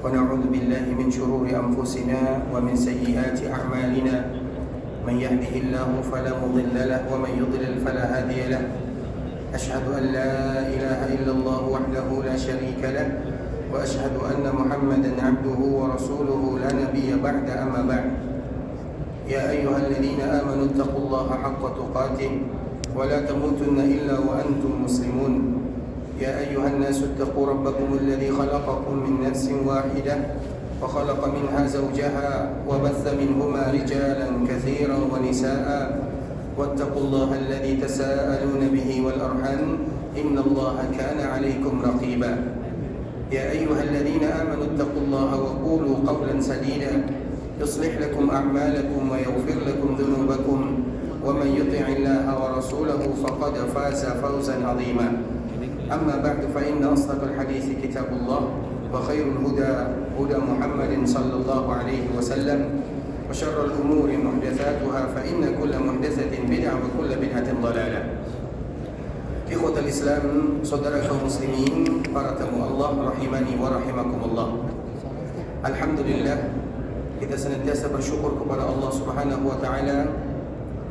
ونعوذ بالله من شرور أنفسنا ومن سيئات أعمالنا من يهده الله فلا مضل له ومن يضلل فلا هادي له أشهد أن لا إله إلا الله وحده لا شريك له وأشهد أن محمدا عبده ورسوله لا نبي بعد أما بعد يا أيها الذين آمنوا اتقوا الله حق تقاته ولا تموتن إلا وأنتم مسلمون يا أيها الناس اتقوا ربكم الذي خلقكم من نفس واحدة وخلق منها زوجها وبث منهما رجالا كثيرا ونساء واتقوا الله الذي تساءلون به والأرحام إن الله كان عليكم رقيبا يا أيها الذين آمنوا اتقوا الله وقولوا قولا سديدا يصلح لكم أعمالكم ويغفر لكم ذنوبكم ومن يطع الله ورسوله فقد فاز فوزا عظيما أما بعد فإن أصدق الحديث كتاب الله وخير الهدى هدى محمد صلى الله عليه وسلم وشر الأمور محدثاتها فإن كل محدثة بدعة وكل بدعة ضلالة. إخوة الإسلام saudara kaum muslimin, para tamu Allah rahimani wa rahimakumullah. Alhamdulillah, kita senantiasa bersyukur kepada Allah Subhanahu wa taala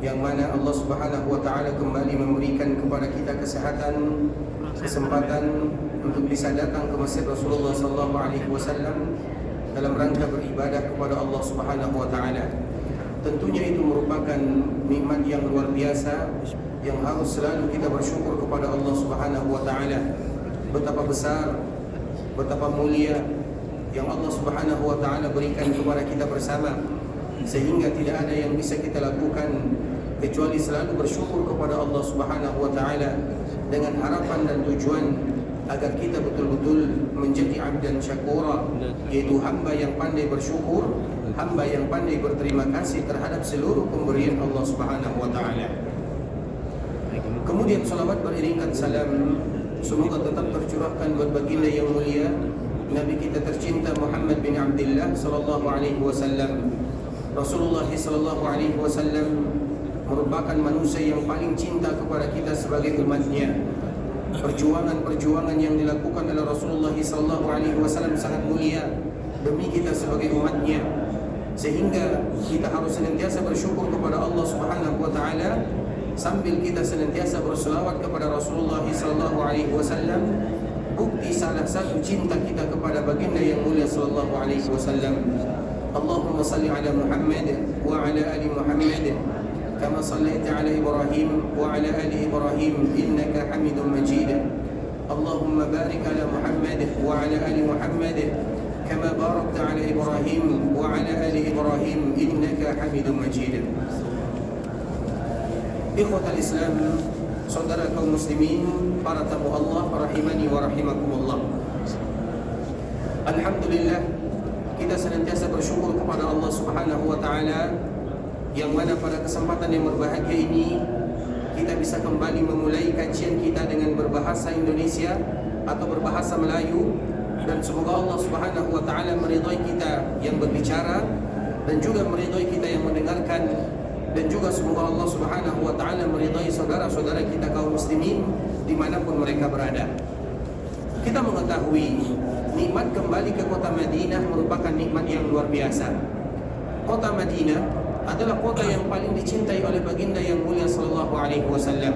yang mana Allah Subhanahu wa taala kembali memberikan kepada kita kesempatan untuk bisa datang ke Masjid Rasulullah sallallahu alaihi wasallam dalam rangka beribadah kepada Allah Subhanahu wa taala. Tentunya itu merupakan nikmat yang luar biasa yang harus selalu kita bersyukur kepada Allah Subhanahu wa taala. Betapa besar, betapa mulia yang Allah Subhanahu wa taala berikan kepada kita bersama, sehingga tidak ada yang bisa kita lakukan kecuali selalu bersyukur kepada Allah Subhanahu wa taala dengan harapan dan tujuan agar kita betul-betul menjadi abdan syakura, yaitu hamba yang pandai bersyukur, hamba yang pandai berterima kasih terhadap seluruh pemberian Allah Subhanahu wa taala. Kemudian salawat beriringan salam semoga tetap tercurahkan buat baginda yang mulia Nabi kita tercinta Muhammad bin Abdullah sallallahu alaihi wasallam. Rasulullah sallallahu alaihi wasallam merupakan manusia yang paling cinta kepada kita sebagai umatnya. Perjuangan-perjuangan yang dilakukan oleh Rasulullah sallallahu alaihi wasallam sangat mulia demi kita sebagai umatnya, sehingga kita harus senantiasa bersyukur kepada Allah Subhanahu wa taala sambil kita senantiasa berselawat kepada Rasulullah sallallahu alaihi wasallam. Bukti salah satu cinta kita kepada baginda yang mulia sallallahu alaihi wasallam. Allahumma salli ala Muhammad wa ala ali Muhammad kama sallaita ala Ibrahim wa ala ali Ibrahim innaka Hamidum Majid. Allahumma barik ala Muhammad wa ala ali Muhammad kama barakta ala Ibrahim wa ala ali Ibrahim innaka Hamidum Majid. Ikhwatal Islam, saudara kaum muslimin, para tamu Allah rahimani wa rahimakumullah. Alhamdulillah, kita senantiasa bersyukur kepada Allah Subhanahu wa taala yang mana pada kesempatan yang berbahagia ini kita bisa kembali memulai kajian kita dengan berbahasa Indonesia atau berbahasa Melayu, dan semoga Allah Subhanahu wa taala meridhai kita yang berbicara dan juga meridhai kita yang mendengarkan, dan juga semoga Allah Subhanahu wa taala meridhai saudara-saudara kita kaum muslimin dimanapun mereka berada. Kita mengetahui nikmat kembali ke kota Madinah merupakan nikmat yang luar biasa. Kota Madinah adalah kota yang paling dicintai oleh baginda yang mulia sallallahu alaihi wasallam.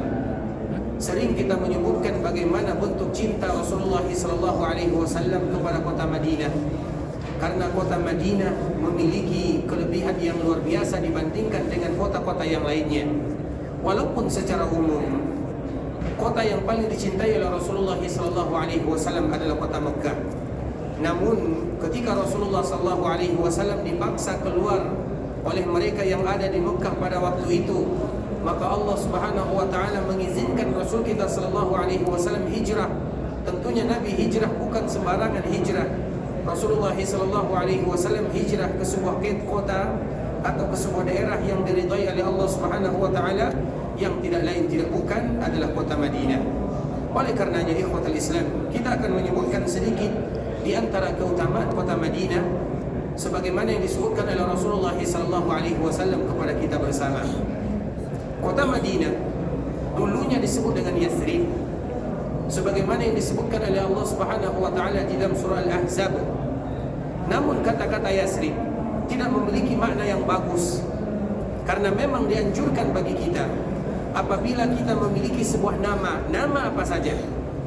Sering kita menyebutkan bagaimana bentuk cinta Rasulullah sallallahu alaihi wasallam kepada kota Madinah, karena kota Madinah memiliki kelebihan yang luar biasa dibandingkan dengan kota-kota yang lainnya. Walaupun secara umum kota yang paling dicintai oleh Rasulullah sallallahu alaihi wasallam adalah kota Mekah, namun ketika Rasulullah sallallahu alaihi wasallam dipaksa keluar oleh mereka yang ada di Mekah pada waktu itu, maka Allah Subhanahu wa taala mengizinkan Rasul kita sallallahu alaihi wasallam hijrah. Tentunya Nabi hijrah bukan sembarangan hijrah. Rasulullah sallallahu alaihi wasallam hijrah ke sebuah kota atau ke sebuah daerah yang diridhai oleh Allah Subhanahu wa taala, yang tidak lain tidak bukan adalah kota Madinah. Oleh karenanya ikhwatul Islam, kita akan menyebutkan sedikit di antara keutamaan kota Madinah sebagaimana yang disebutkan oleh Rasulullah sallallahu alaihi wasallam kepada kita bersama. Kota Madinah dulunya disebut dengan Yathrib, sebagaimana yang disebutkan oleh Allah Subhanahu wa taala di dalam surah Al-Ahzab. Namun kata-kata Yasrib tidak memiliki makna yang bagus, karena memang dianjurkan bagi kita apabila kita memiliki sebuah nama apa saja,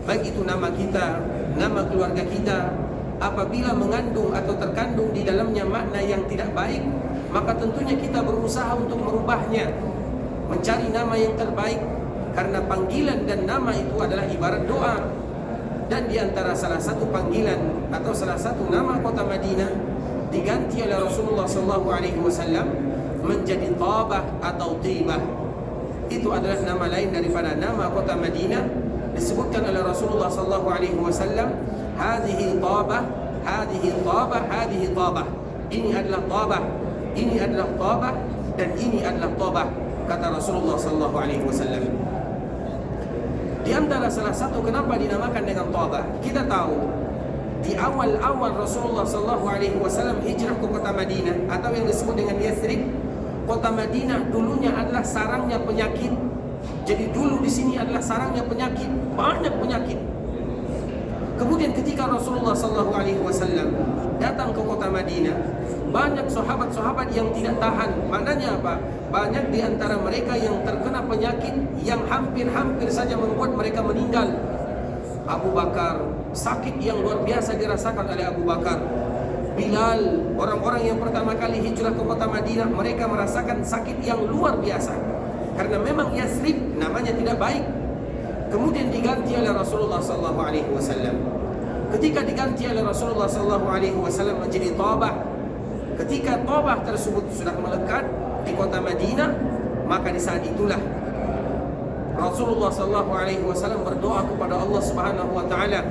baik itu nama kita, nama keluarga kita, apabila mengandung atau terkandung di dalamnya makna yang tidak baik, maka tentunya kita berusaha untuk merubahnya, mencari nama yang terbaik, karena panggilan dan nama itu adalah ibarat doa. Dan di antara salah satu panggilan atau salah satu nama kota Madinah diganti oleh Rasulullah SAW menjadi Tabah atau Tibah. Itu adalah nama lain daripada nama kota Madinah. Disebutkan oleh Rasulullah SAW, hadhihi Tabah, hadhihi Tabah, hadhihi Tabah. Ini adalah Tabah, ini adalah Tabah, dan ini adalah Tabah, kata Rasulullah SAW. Di antara salah satu kenapa dinamakan dengan Tabah, kita tahu di awal-awal Rasulullah SAW hijrah ke kota Madinah atau yang disebut dengan Yathrib, kota Madinah dulunya adalah sarangnya penyakit. Jadi dulu di sini adalah sarangnya penyakit, banyak penyakit. Kemudian ketika Rasulullah SAW datang ke kota Madinah, banyak sahabat-sahabat yang tidak tahan. Maknanya apa? Banyak di antara mereka yang terkena penyakit yang hampir-hampir saja membuat mereka meninggal. Abu Bakar, sakit yang luar biasa dirasakan oleh Abu Bakar. Bilal, orang-orang yang pertama kali hijrah ke kota Madinah, mereka merasakan sakit yang luar biasa, karena memang Yathrib namanya tidak baik. Kemudian diganti oleh Rasulullah SAW. Ketika diganti oleh Rasulullah SAW menjadi Tabah, ketika Tabah tersebut sudah melekat di kota Madinah, maka di saat itulah Rasulullah SAW berdoa kepada Allah Subhanahu Wa Taala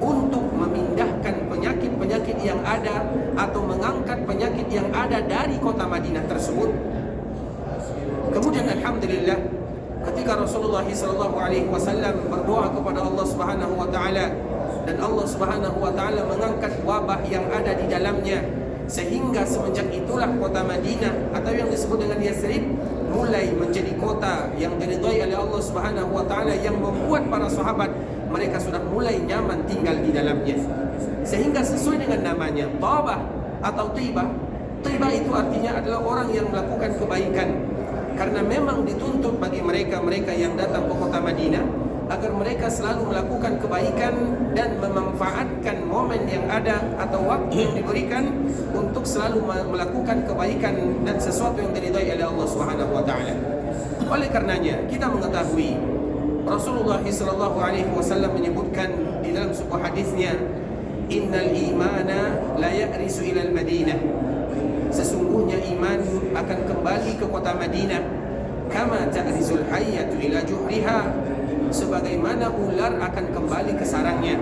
untuk memindahkan penyakit-penyakit yang ada atau mengangkat penyakit yang ada dari kota Madinah tersebut. Kemudian alhamdulillah, ketika Rasulullah SAW berdoa kepada Allah Subhanahu Wa Taala dan Allah Subhanahu Wa Taala mengangkat wabah yang ada di dalamnya, sehingga semenjak itulah kota Madinah atau yang disebut dengan Yathrib mulai menjadi kota yang diridhai oleh Allah Subhanahu Wa Taala, yang membuat para sahabat mereka sudah mulai nyaman tinggal di dalamnya, sehingga sesuai dengan namanya Tabah atau Tibah. Tibah itu artinya adalah orang yang melakukan kebaikan, karena memang dituntut bagi mereka yang datang ke kota Madinah agar mereka selalu melakukan kebaikan dan memanfaatkan momen yang ada atau waktu yang diberikan untuk selalu melakukan kebaikan dan sesuatu yang diridhai oleh Allah Subhanahu Wa Taala. Oleh karenanya kita mengetahui Rasulullah SAW menyebutkan di dalam sebuah hadisnya, innal imana la ya'risu ilal Madinah, sesungguhnya iman akan kembali ke kota Madinah, kama ta'rizul hayyatu ila juhriha, sebagaimana ular akan kembali ke sarangnya.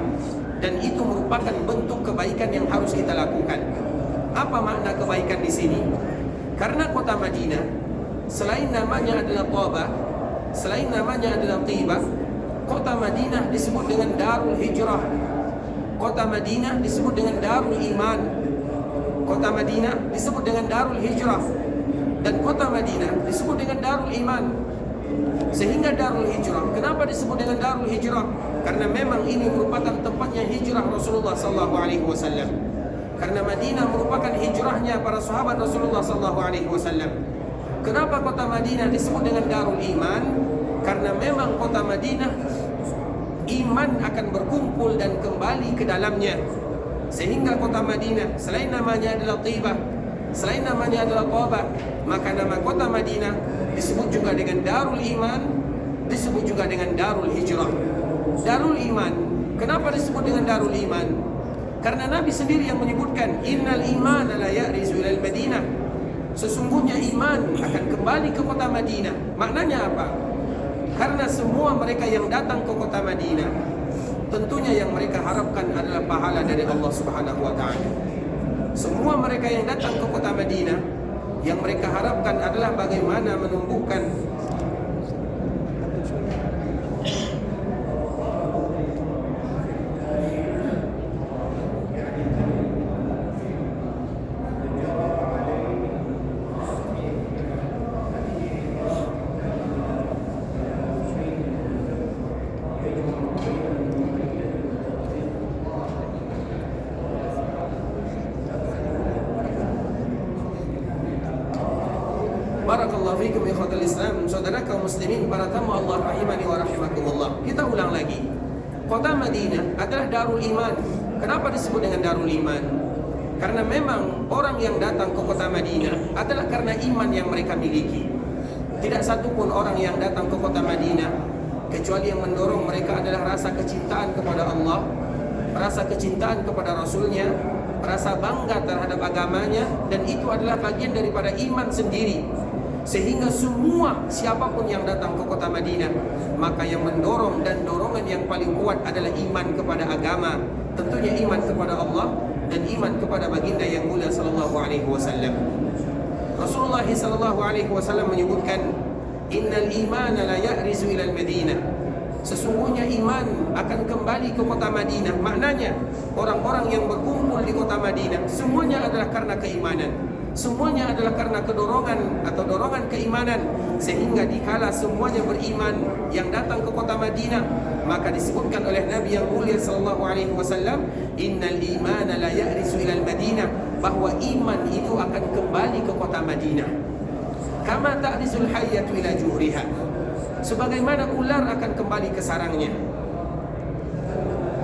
Dan itu merupakan bentuk kebaikan yang harus kita lakukan. Apa makna kebaikan di sini? Karena kota Madinah selain namanya adalah Tabah, selain namanya adalah Tibah, kota Madinah disebut dengan Darul Hijrah. Kota Madinah disebut dengan Darul Iman. Kota Madinah disebut dengan Darul Hijrah. Dan kota Madinah disebut dengan Darul Iman. Sehingga Darul Hijrah, kenapa disebut dengan Darul Hijrah? Karena memang ini merupakan tempatnya hijrah Rasulullah SAW. Karena Madinah merupakan hijrahnya para sahabat Rasulullah SAW. Kenapa kota Madinah disebut dengan Darul Iman? Karena memang kota Madinah iman akan berkumpul dan kembali ke dalamnya. Sehingga kota Madinah selain namanya adalah Tibah, selain namanya adalah Tabah, maka nama kota Madinah disebut juga dengan Darul Iman, disebut juga dengan Darul Hijrah. Darul Iman, kenapa disebut dengan Darul Iman? Karena Nabi sendiri yang menyebutkan, innal imana la ya'rizu ilal Madinah, sesungguhnya iman akan kembali ke kota Madinah. Maknanya apa? Karena semua mereka yang datang ke kota Madinah, tentunya yang mereka harapkan adalah pahala dari Allah Subhanahu Wa Taala. Semua mereka yang datang ke kota Madinah, yang mereka harapkan adalah bagaimana menumbuhkan ikhwatul Islam, saudara kaum muslimin, para tamu Allah rahimani wa rahimakumullah. Kita ulang lagi. Kota Madinah adalah Darul Iman. Kenapa disebut dengan Darul Iman? Karena memang orang yang datang ke kota Madinah adalah karena iman yang mereka miliki. Tidak satupun orang yang datang ke kota Madinah kecuali yang mendorong mereka adalah rasa kecintaan kepada Allah, rasa kecintaan kepada Rasulnya, rasa bangga terhadap agamanya, dan itu adalah bagian daripada iman sendiri. Sehingga semua siapapun yang datang ke kota Madinah, maka yang mendorong dan dorongan yang paling kuat adalah iman kepada agama, tentunya iman kepada Allah dan iman kepada baginda yang mulia sallallahu alaihi wasallam. Rasulullah sallallahu alaihi wasallam menyebutkan, innal imana la ya'rizu ila al-Madinah. Sesungguhnya iman akan kembali ke kota Madinah. Maknanya orang-orang yang berkumpul di kota Madinah semuanya adalah karena keimanan. Semuanya adalah karena kedorongan atau dorongan keimanan. Sehingga dikala semuanya beriman yang datang ke kota Madinah, maka disebutkan oleh Nabi yang mulia sallallahu alaihi wasallam, innal imana la ya'risu ila al-Madinah, bahwa iman itu akan kembali ke kota Madinah. Kama ta'rizul hayyatu ila juhriha, sebagaimana ular akan kembali ke sarangnya.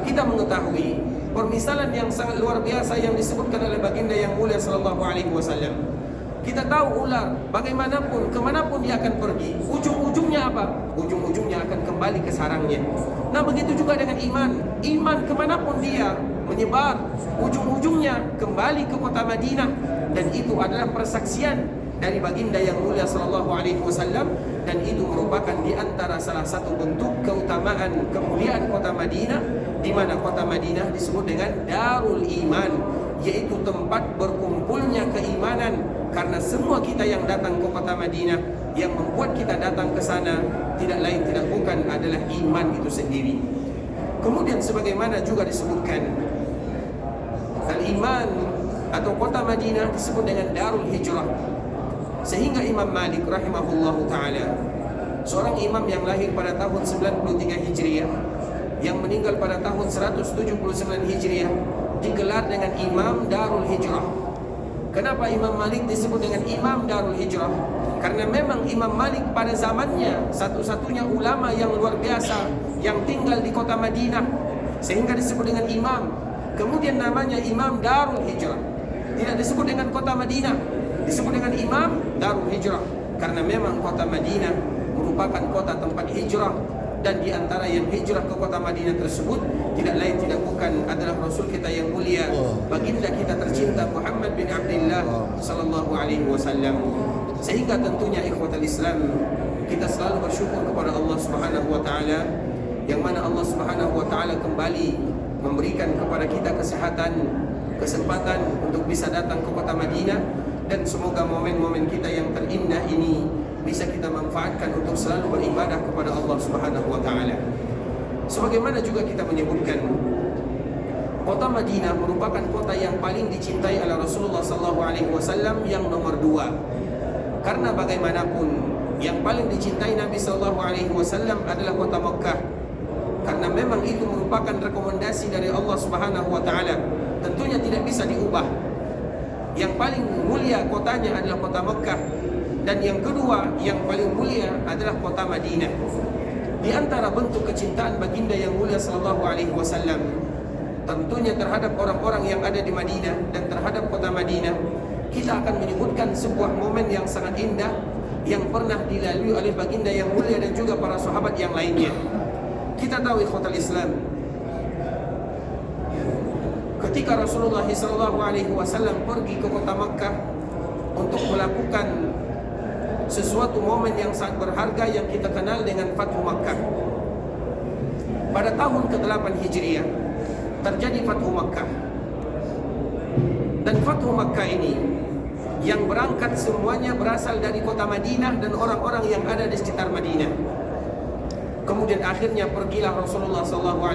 Kita mengetahui permisalan yang sangat luar biasa yang disebutkan oleh baginda yang mulia sallallahu alaihi wasallam. Kita tahu ular bagaimanapun, kemanapun dia akan pergi, ujung-ujungnya apa? Ujung-ujungnya akan kembali ke sarangnya. Nah, begitu juga dengan iman. Iman kemanapun dia menyebar, ujung-ujungnya kembali ke kota Madinah. Dan itu adalah persaksian dari baginda yang mulia sallallahu alaihi wasallam, dan itu merupakan di antara salah satu bentuk keutamaan kemuliaan kota Madinah, di mana kota Madinah disebut dengan Darul Iman, yaitu tempat berkumpulnya keimanan. Karena semua kita yang datang ke kota Madinah, yang membuat kita datang ke sana tidak lain tidak bukan adalah iman itu sendiri. Kemudian sebagaimana juga disebutkan, Al-Iman atau kota Madinah disebut dengan Darul Hijrah. Sehingga Imam Malik rahimahullahu ta'ala, seorang imam yang lahir pada tahun 93 Hijriah, yang meninggal pada tahun 179 Hijriah, digelar dengan Imam Darul Hijrah. Kenapa Imam Malik disebut dengan Imam Darul Hijrah? Karena memang Imam Malik pada zamannya satu-satunya ulama yang luar biasa yang tinggal di kota Madinah, sehingga disebut dengan imam. Kemudian namanya Imam Darul Hijrah, tidak disebut dengan kota Madinah, disebut dengan Imam Darul Hijrah. Karena memang kota Madinah merupakan kota tempat hijrah, dan di antara yang hijrah ke kota Madinah tersebut tidak lain tidak bukan adalah Rasul kita yang mulia, baginda kita tercinta Muhammad bin Abdullah sallallahu alaihi wasallam. Sehingga tentunya ikhwatul Islam, kita selalu bersyukur kepada Allah Subhanahu wa taala, yang mana Allah Subhanahu wa taala kembali memberikan kepada kita kesehatan, kesempatan untuk bisa datang ke kota Madinah, dan semoga momen-momen kita yang terindah ini bisa kita manfaatkan untuk selalu beribadah kepada Allah Subhanahu wa taala. Sebagaimana juga kita menyebutkan, kota Madinah merupakan kota yang paling dicintai oleh Rasulullah sallallahu alaihi wasallam, yang nomor 2. Karena bagaimanapun yang paling dicintai Nabi sallallahu alaihi wasallam adalah kota Mekah. Karena memang itu merupakan rekomendasi dari Allah Subhanahu wa taala, tentunya tidak bisa diubah. Yang paling mulia kotanya adalah kota Mekah, dan yang kedua yang paling mulia adalah kota Madinah. Di antara bentuk kecintaan baginda yang mulia sallallahu alaihi wasallam tentunya terhadap orang-orang yang ada di Madinah dan terhadap kota Madinah, kita akan menyebutkan sebuah momen yang sangat indah yang pernah dilalui oleh baginda yang mulia dan juga para sahabat yang lainnya. Kita tahu ikhwatul Islam, ketika Rasulullah sallallahu alaihi wasallam pergi ke kota Makkah untuk melakukan sesuatu momen yang sangat berharga yang kita kenal dengan Fathu Makkah. Pada tahun ke-8 Hijriah terjadi Fathu Makkah. Dan Fathu Makkah ini yang berangkat semuanya berasal dari kota Madinah dan orang-orang yang ada di sekitar Madinah. Kemudian akhirnya pergilah Rasulullah SAW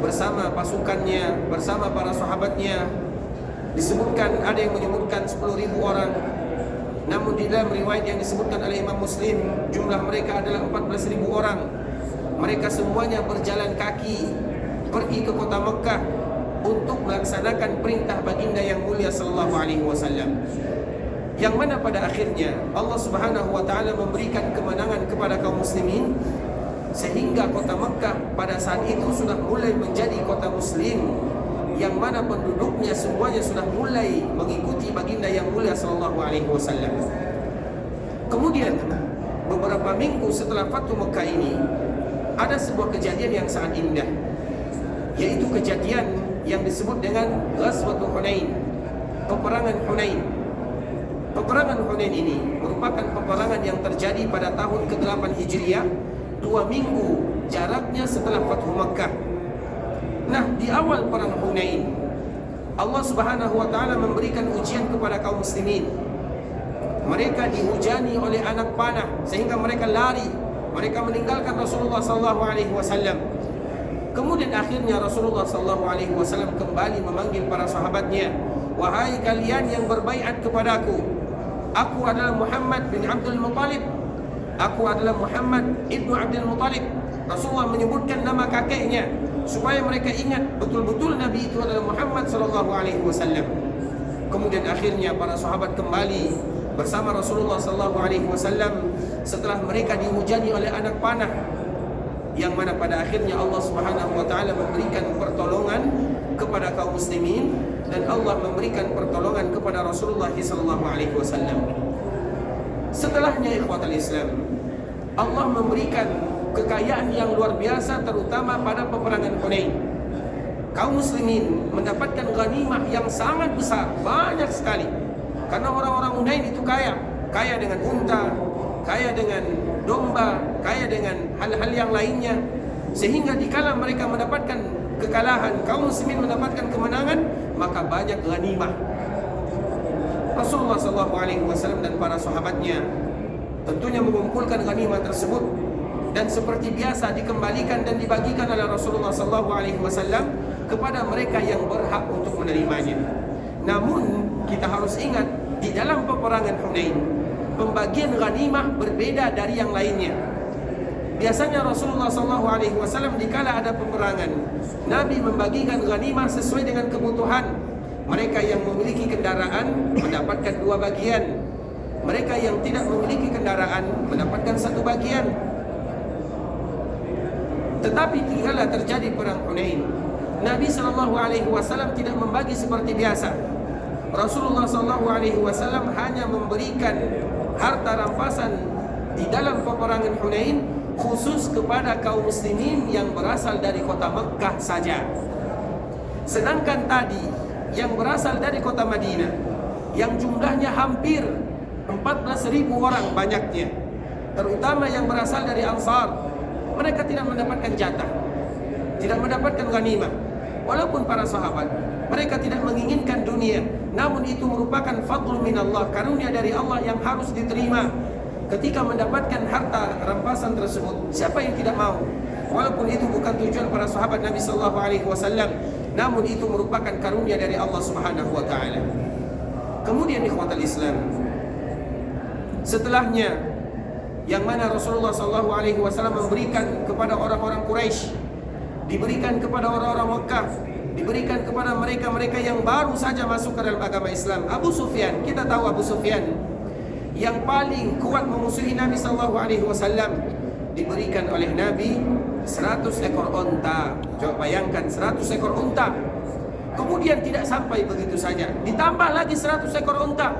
bersama pasukannya, bersama para sahabatnya. Disebutkan, ada yang menyebutkan 10.000 orang. Namun di dalam riwayat yang disebutkan oleh Imam Muslim, jumlah mereka adalah 14.000 orang. Mereka semuanya berjalan kaki pergi ke kota Mekah untuk melaksanakan perintah baginda yang mulia sallallahu alaihi wasallam. yang mana pada akhirnya Allah Subhanahu wa taala memberikan kemenangan kepada kaum muslimin, sehingga kota Mekah pada saat itu sudah mulai menjadi kota muslim, yang mana penduduknya semuanya sudah mulai mengikuti baginda yang mulia sallallahu alaihi wasallam. Kemudian beberapa minggu setelah Fathu Mekah ini, ada sebuah kejadian yang sangat indah, yaitu kejadian yang disebut dengan Ghazwatul Hunain, peperangan Hunain. Peperangan Hunain ini merupakan peperangan yang terjadi pada tahun ke-8 Hijriah, 2 minggu jaraknya setelah Fathu Mekah. Nah, di awal perang Hunain, Allah Subhanahu wa taala memberikan ujian kepada kaum muslimin. Mereka dihujani oleh anak panah sehingga mereka lari, mereka meninggalkan Rasulullah sallallahu alaihi wasallam. Kemudian akhirnya Rasulullah sallallahu alaihi wasallam kembali memanggil para sahabatnya, "Wahai kalian yang berbaiat kepadaku, aku adalah Muhammad bin Abdul Muttalib. Aku adalah Muhammad ibnu Abdul Muttalib." Rasulullah menyebutkan nama kakeknya supaya mereka ingat betul-betul Nabi itu adalah Muhammad sallallahu alaihi wasallam. Kemudian akhirnya para sahabat kembali bersama Rasulullah sallallahu alaihi wasallam setelah mereka dihujani oleh anak panah, yang mana pada akhirnya Allah Subhanahu wa taala memberikan pertolongan kepada kaum muslimin, dan Allah memberikan pertolongan kepada Rasulullah sallallahu alaihi wasallam. Setelahnya ikhwatal Islam, Allah memberikan kekayaan yang luar biasa terutama pada peperangan Hunain. Kaum muslimin mendapatkan ghanimah yang sangat besar, banyak sekali. Karena orang-orang Hunain itu kaya dengan unta, kaya dengan domba, kaya dengan hal-hal yang lainnya, sehingga dikala mereka mendapatkan kekalahan, kaum muslimin mendapatkan kemenangan, maka banyak ghanimah. Rasulullah SAW dan para sahabatnya tentunya mengumpulkan ghanimah tersebut, dan seperti biasa dikembalikan dan dibagikan oleh Rasulullah SAW kepada mereka yang berhak untuk menerimanya. Namun kita harus ingat, di dalam peperangan Hunain, pembagian ghanimah berbeda dari yang lainnya. Biasanya Rasulullah SAW dikala ada peperangan, Nabi membagikan ghanimah sesuai dengan kebutuhan. Mereka yang memiliki kendaraan mendapatkan 2 bagian, mereka yang tidak memiliki kendaraan mendapatkan 1 bagian. Tetapi dikala terjadi perang Hunain, Nabi SAW tidak membagi seperti biasa. Rasulullah SAW hanya memberikan harta rampasan di dalam peperangan Hunain khusus kepada kaum muslimin yang berasal dari kota Mekah saja. Sedangkan tadi yang berasal dari kota Madinah, yang jumlahnya hampir 14.000 orang banyaknya, terutama yang berasal dari Ansar, mereka tidak mendapatkan jatah, tidak mendapatkan ghanimah. Walaupun para sahabat, mereka tidak menginginkan dunia, namun itu merupakan fadl minallah, karunia dari Allah yang harus diterima. Ketika mendapatkan harta rampasan tersebut, siapa yang tidak mau? Walaupun itu bukan tujuan para sahabat Nabi sallallahu alaihi wasallam, namun itu merupakan karunia dari Allah Subhanahu wa taala. Kemudian ikhwatal Islam, setelahnya yang mana Rasulullah sallallahu alaihi wasallam memberikan kepada orang-orang Quraisy, diberikan kepada orang-orang Mekah, diberikan kepada mereka-mereka yang baru saja masuk ke dalam agama Islam. Abu Sufyan, kita tahu Abu Sufyan yang paling kuat memusuhi Nabi sallallahu alaihi wasallam, diberikan oleh Nabi 100 ekor unta. Coba bayangkan 100 ekor unta. Kemudian tidak sampai begitu saja, ditambah lagi 100 ekor unta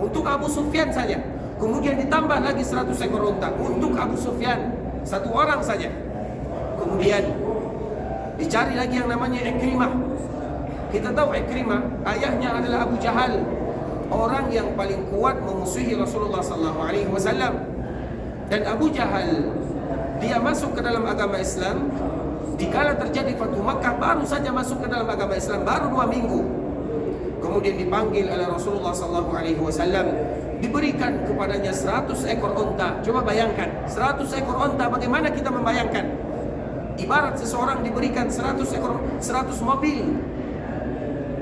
untuk Abu Sufyan saja. Kemudian ditambah lagi 100 ekor unta untuk Abu Sufyan, 1 orang saja. Kemudian dicari lagi yang namanya Ikrimah. Kita tahu Ikrimah ayahnya adalah Abu Jahal, orang yang paling kuat memusuhi Rasulullah SAW. Dan Abu Jahal, dia masuk ke dalam agama Islam dikala terjadi Fathu Makkah, baru saja masuk ke dalam agama Islam, baru 2 minggu. Kemudian dipanggil oleh Rasulullah SAW, diberikan kepadanya 100 ekor unta. Coba bayangkan 100 ekor unta, bagaimana kita membayangkan? Ibarat seseorang diberikan 100 mobil.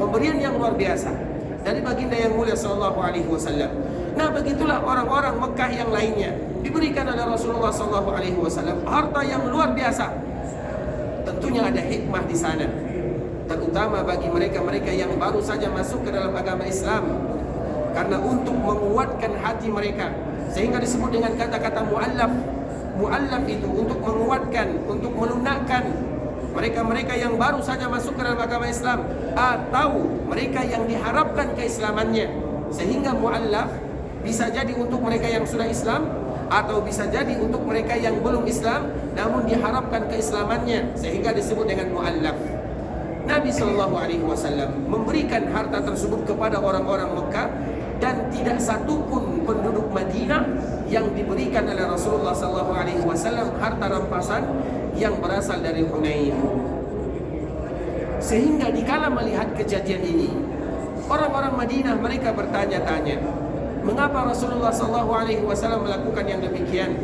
Pemberian yang luar biasa dari baginda yang mulia sallallahu alaihi wasallam. Nah, begitulah orang-orang Mekah yang lainnya diberikan oleh Rasulullah sallallahu alaihi wasallam harta yang luar biasa. Tentunya ada hikmah di sana, terutama bagi mereka-mereka yang baru saja masuk ke dalam agama Islam. karena untuk menguatkan hati mereka, sehingga disebut dengan kata-kata mu'allaf. Mu'allaf itu untuk menguatkan, untuk melunakkan mereka-mereka yang baru saja masuk ke dalam agama Islam, atau mereka yang diharapkan keislamannya. Sehingga mu'allaf bisa jadi untuk mereka yang sudah Islam, atau bisa jadi untuk mereka yang belum Islam namun diharapkan keislamannya, sehingga disebut dengan mu'allaf. Nabi SAW memberikan harta tersebut kepada orang-orang Mekah, dan tidak satupun penduduk Madinah yang diberikan oleh Rasulullah SAW harta rampasan yang berasal dari Hunain. Sehingga dikala melihat kejadian ini, orang-orang Madinah mereka bertanya-tanya, mengapa Rasulullah SAW melakukan yang demikian?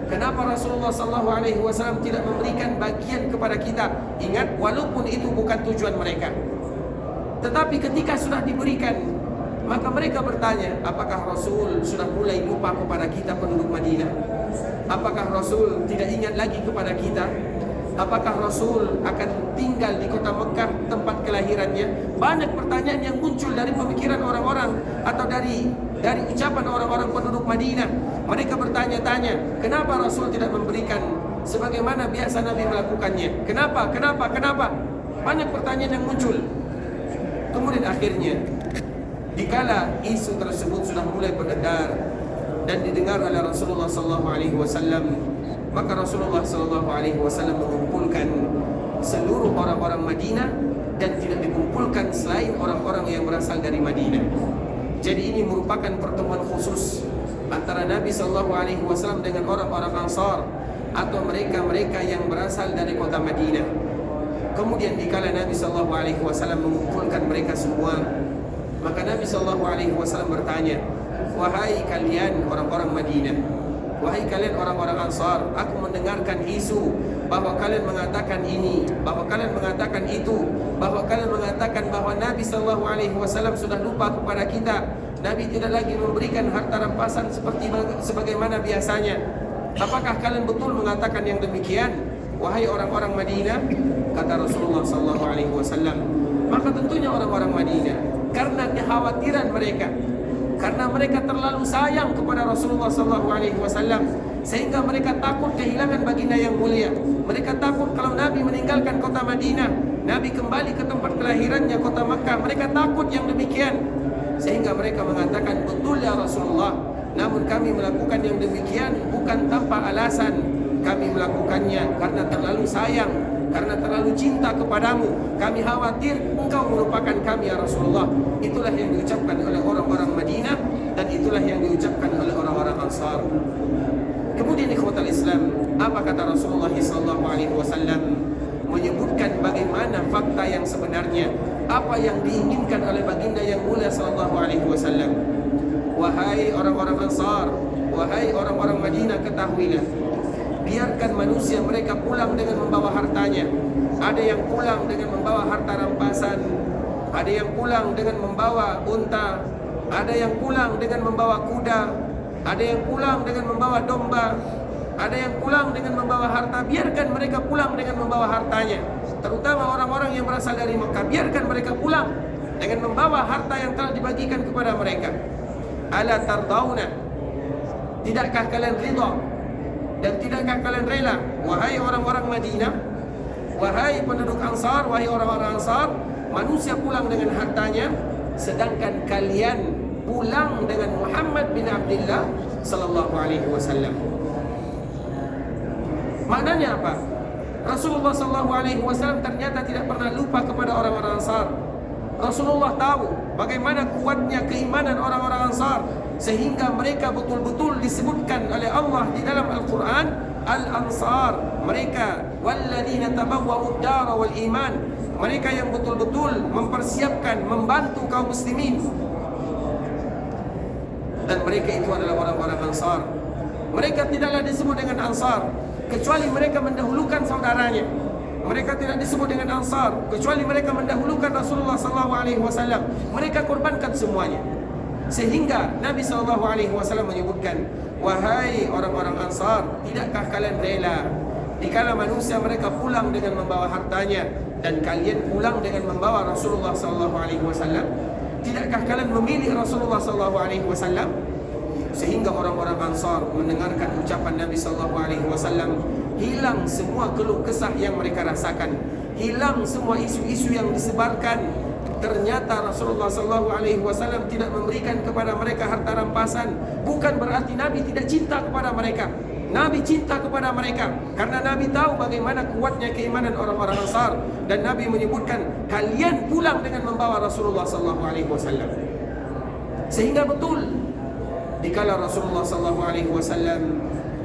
Kenapa Rasulullah SAW tidak memberikan bagian kepada kita? Ingat, walaupun itu bukan tujuan mereka, tetapi ketika sudah diberikan, maka mereka bertanya, apakah Rasul sudah mulai lupa kepada kita penduduk Madinah? Apakah Rasul tidak ingat lagi kepada kita? Apakah Rasul akan tinggal di kota Mekah, tempat kelahirannya? Banyak pertanyaan yang muncul dari pemikiran orang-orang, atau dari ucapan orang-orang penduduk Madinah. Mereka bertanya-tanya, kenapa Rasul tidak memberikan sebagaimana biasa Nabi melakukannya? Kenapa? Banyak pertanyaan yang muncul. Kemudian akhirnya, dikala isu tersebut sudah mulai beredar dan didengar oleh Rasulullah SAW, maka Rasulullah SAW mengumpulkan seluruh orang-orang Madinah, dan tidak dikumpulkan selain orang-orang yang berasal dari Madinah. Jadi ini merupakan pertemuan khusus antara Nabi SAW dengan orang-orang Ansar, atau mereka-mereka yang berasal dari kota Madinah. Kemudian dikala Nabi SAW mengumpulkan mereka semua, maka Nabi SAW bertanya, wahai kalian orang-orang Madinah, wahai kalian orang-orang Ansar, aku mendengarkan isu bahwa kalian mengatakan ini, bahwa kalian mengatakan itu, bahwa kalian mengatakan bahwa Nabi SAW sudah lupa kepada kita. Nabi tidak lagi memberikan harta rampasan sebagaimana biasanya. Apakah kalian betul mengatakan yang demikian, wahai orang-orang Madinah? Kata Rasulullah SAW. Maka tentunya orang-orang Madinah, karena kekhawatiran mereka, karena mereka terlalu sayang kepada Rasulullah SAW, sehingga mereka takut kehilangan baginda yang mulia. Mereka takut kalau Nabi meninggalkan kota Madinah, Nabi kembali ke tempat kelahirannya, kota Makkah. Mereka takut yang demikian, sehingga mereka mengatakan, betul ya Rasulullah, namun kami melakukan yang demikian bukan tanpa alasan. Kami melakukannya karena terlalu sayang, karena terlalu cinta kepadamu. Kami khawatir engkau melupakan kami ya Rasulullah. Itulah yang diucapkan oleh orang-orang Madinah, dan itulah yang diucapkan oleh orang-orang Ansar. Kemudian ikhwatal Islam, apa kata Rasulullah SAW? Menyebutkan bagaimana fakta yang sebenarnya, apa yang diinginkan oleh baginda yang mulia SAW. Wahai orang-orang Ansar, wahai orang-orang Madinah, ketahuilah, biarkan manusia mereka pulang dengan membawa hartanya. Ada yang pulang dengan membawa harta rampasan, ada yang pulang dengan membawa unta, ada yang pulang dengan membawa kuda, ada yang pulang dengan membawa domba, ada yang pulang dengan membawa harta. Biarkan mereka pulang dengan membawa hartanya. Terutama orang-orang yang berasal dari Mekah, biarkan mereka pulang dengan membawa harta yang telah dibagikan kepada mereka. Ala tardauna, tidakkah kalian ridha dan tidakkah kalian rela, wahai orang-orang Madinah, wahai penduduk Ansar, wahai orang-orang Ansar, manusia pulang dengan hartanya, sedangkan kalian pulang dengan Muhammad bin Abdullah sallallahu alaihi wasallam. Maknanya apa? Rasulullah sallallahu alaihi wasallam ternyata tidak pernah lupa kepada orang-orang Ansar. Rasulullah tahu bagaimana kuatnya keimanan orang-orang Ansar, sehingga mereka betul-betul disebutkan oleh Allah di dalam Al-Quran, Al-Ansar, mereka walladzina tabawwa'ud dara wal iman, mereka yang betul-betul mempersiapkan, membantu kaum muslimin. Dan mereka itu adalah orang-orang Ansar. Mereka tidaklah disebut dengan Ansar kecuali mereka mendahulukan saudaranya. Mereka tidak disebut dengan Ansar kecuali mereka mendahulukan Rasulullah SAW. Mereka korbankan semuanya. Sehingga Nabi SAW menyebutkan, wahai orang-orang Ansar, tidakkah kalian rela dikala manusia mereka pulang dengan membawa hartanya, dan kalian pulang dengan membawa Rasulullah SAW? tidakkah kalian memilih Rasulullah SAW? Sehingga orang-orang Ansar mendengarkan ucapan Nabi SAW, hilang semua keluh kesah yang mereka rasakan, hilang semua isu-isu yang disebarkan. Ternyata Rasulullah SAW tidak memberikan kepada mereka harta rampasan. Bukan berarti Nabi tidak cinta kepada mereka. Nabi cinta kepada mereka karena Nabi tahu bagaimana kuatnya keimanan orang-orang Ansar. Dan Nabi menyebutkan, kalian pulang dengan membawa Rasulullah SAW. Sehingga betul, dikala Rasulullah SAW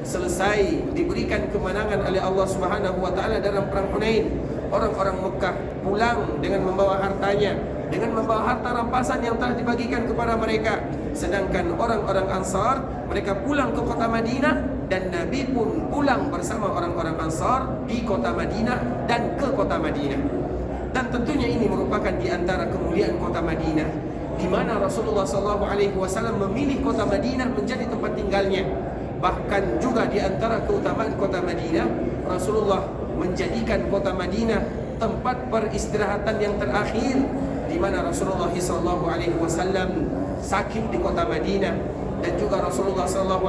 selesai diberikan kemenangan oleh Allah Subhanahu wa taala dalam perang Hunain, orang-orang Mekah pulang dengan membawa hartanya, dengan membawa harta rampasan yang telah dibagikan kepada mereka. Sedangkan orang-orang Ansar, mereka pulang ke kota Madinah, dan Nabi pun pulang bersama orang-orang Ansar di kota Madinah dan ke kota Madinah. Dan tentunya ini merupakan di antara kemuliaan kota Madinah, di mana Rasulullah SAW memilih kota Madinah menjadi tempat tinggalnya. Bahkan juga di antara keutamaan kota Madinah, Rasulullah menjadikan kota Madinah tempat peristirahatan yang terakhir, di mana Rasulullah SAW sakit di kota Madinah, dan juga Rasulullah SAW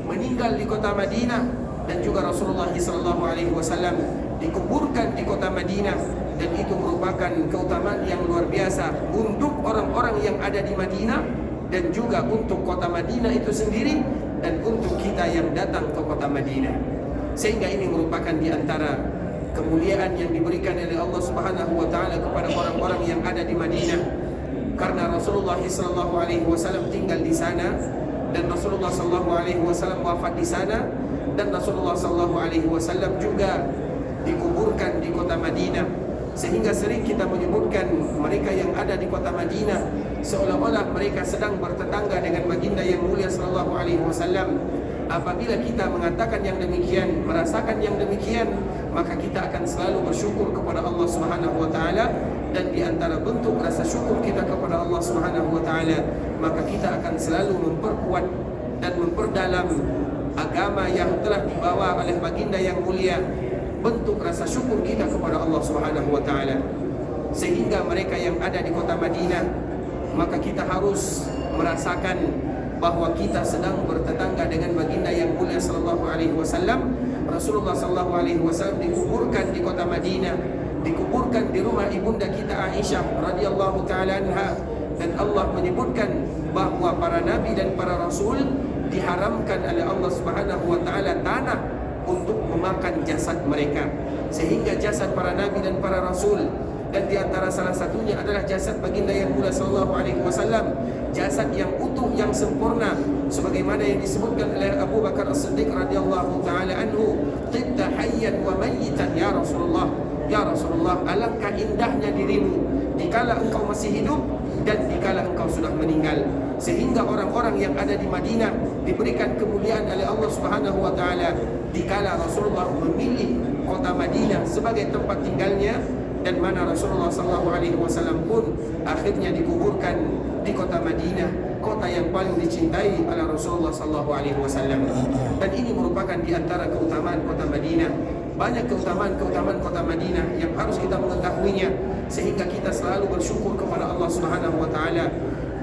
meninggal di kota Madinah, dan juga Rasulullah SAW dikuburkan di kota Madinah. Dan itu merupakan keutamaan yang luar biasa untuk orang-orang yang ada di Madinah, dan juga untuk kota Madinah itu sendiri, dan untuk kita yang datang ke kota Madinah. Sehingga ini merupakan di antara kemuliaan yang diberikan oleh Allah Subhanahu wa taala kepada orang-orang yang ada di Madinah. Karena Rasulullah SAW tinggal di sana, dan Rasulullah SAW wafat di sana, dan Rasulullah SAW juga dikuburkan di kota Madinah. Sehingga sering kita menyebutkan mereka yang ada di kota Madinah seolah-olah mereka sedang bertetangga dengan baginda yang mulia sallallahu alaihi wasallam. Apabila kita mengatakan yang demikian, merasakan yang demikian, maka kita akan selalu bersyukur kepada Allah Subhanahu wa taala. Dan di antara bentuk rasa syukur kita kepada Allah Subhanahu wa taala, maka kita akan selalu memperkuat dan memperdalam agama yang telah dibawa oleh baginda yang mulia. Bentuk rasa syukur kita kepada Allah Subhanahu wa taala. Sehingga mereka yang ada di kota Madinah, maka kita harus merasakan bahwa kita sedang bertetangga dengan baginda yang mulia sallallahu alaihi wasallam. Rasulullah sallallahu alaihi wasallam dikuburkan di kota Madinah, dikuburkan di rumah ibunda kita Aisyah radhiyallahu taala anha. Dan Allah menyebutkan bahwa para nabi dan para rasul diharamkan oleh Allah Subhanahu wa taala tanah untuk memakan jasad mereka. Sehingga jasad para nabi dan para rasul, dan di antara salah satunya adalah jasad baginda yang mulia sallallahu alaihi wasallam, jasad yang utuh, yang sempurna, sebagaimana yang disebutkan oleh Abu Bakar As-Siddiq radhiyallahu taala anhu, "Tibta hayyan wa mayyitan ya Rasulullah." Ya Rasulullah, alangkah indahnya dirimu dikala engkau masih hidup dan dikala engkau sudah meninggal. Sehingga orang-orang yang ada di Madinah diberikan kemuliaan oleh Allah Subhanahu wa taala dikala Rasulullah memilih kota Madinah sebagai tempat tinggalnya, dan mana Rasulullah SAW pun akhirnya dikuburkan di kota Madinah, kota yang paling dicintai oleh Rasulullah SAW. Dan ini merupakan di antara keutamaan kota Madinah. Banyak keutamaan-keutamaan kota Madinah yang harus kita mengetahuinya, sehingga kita selalu bersyukur kepada Allah Subhanahu wa taala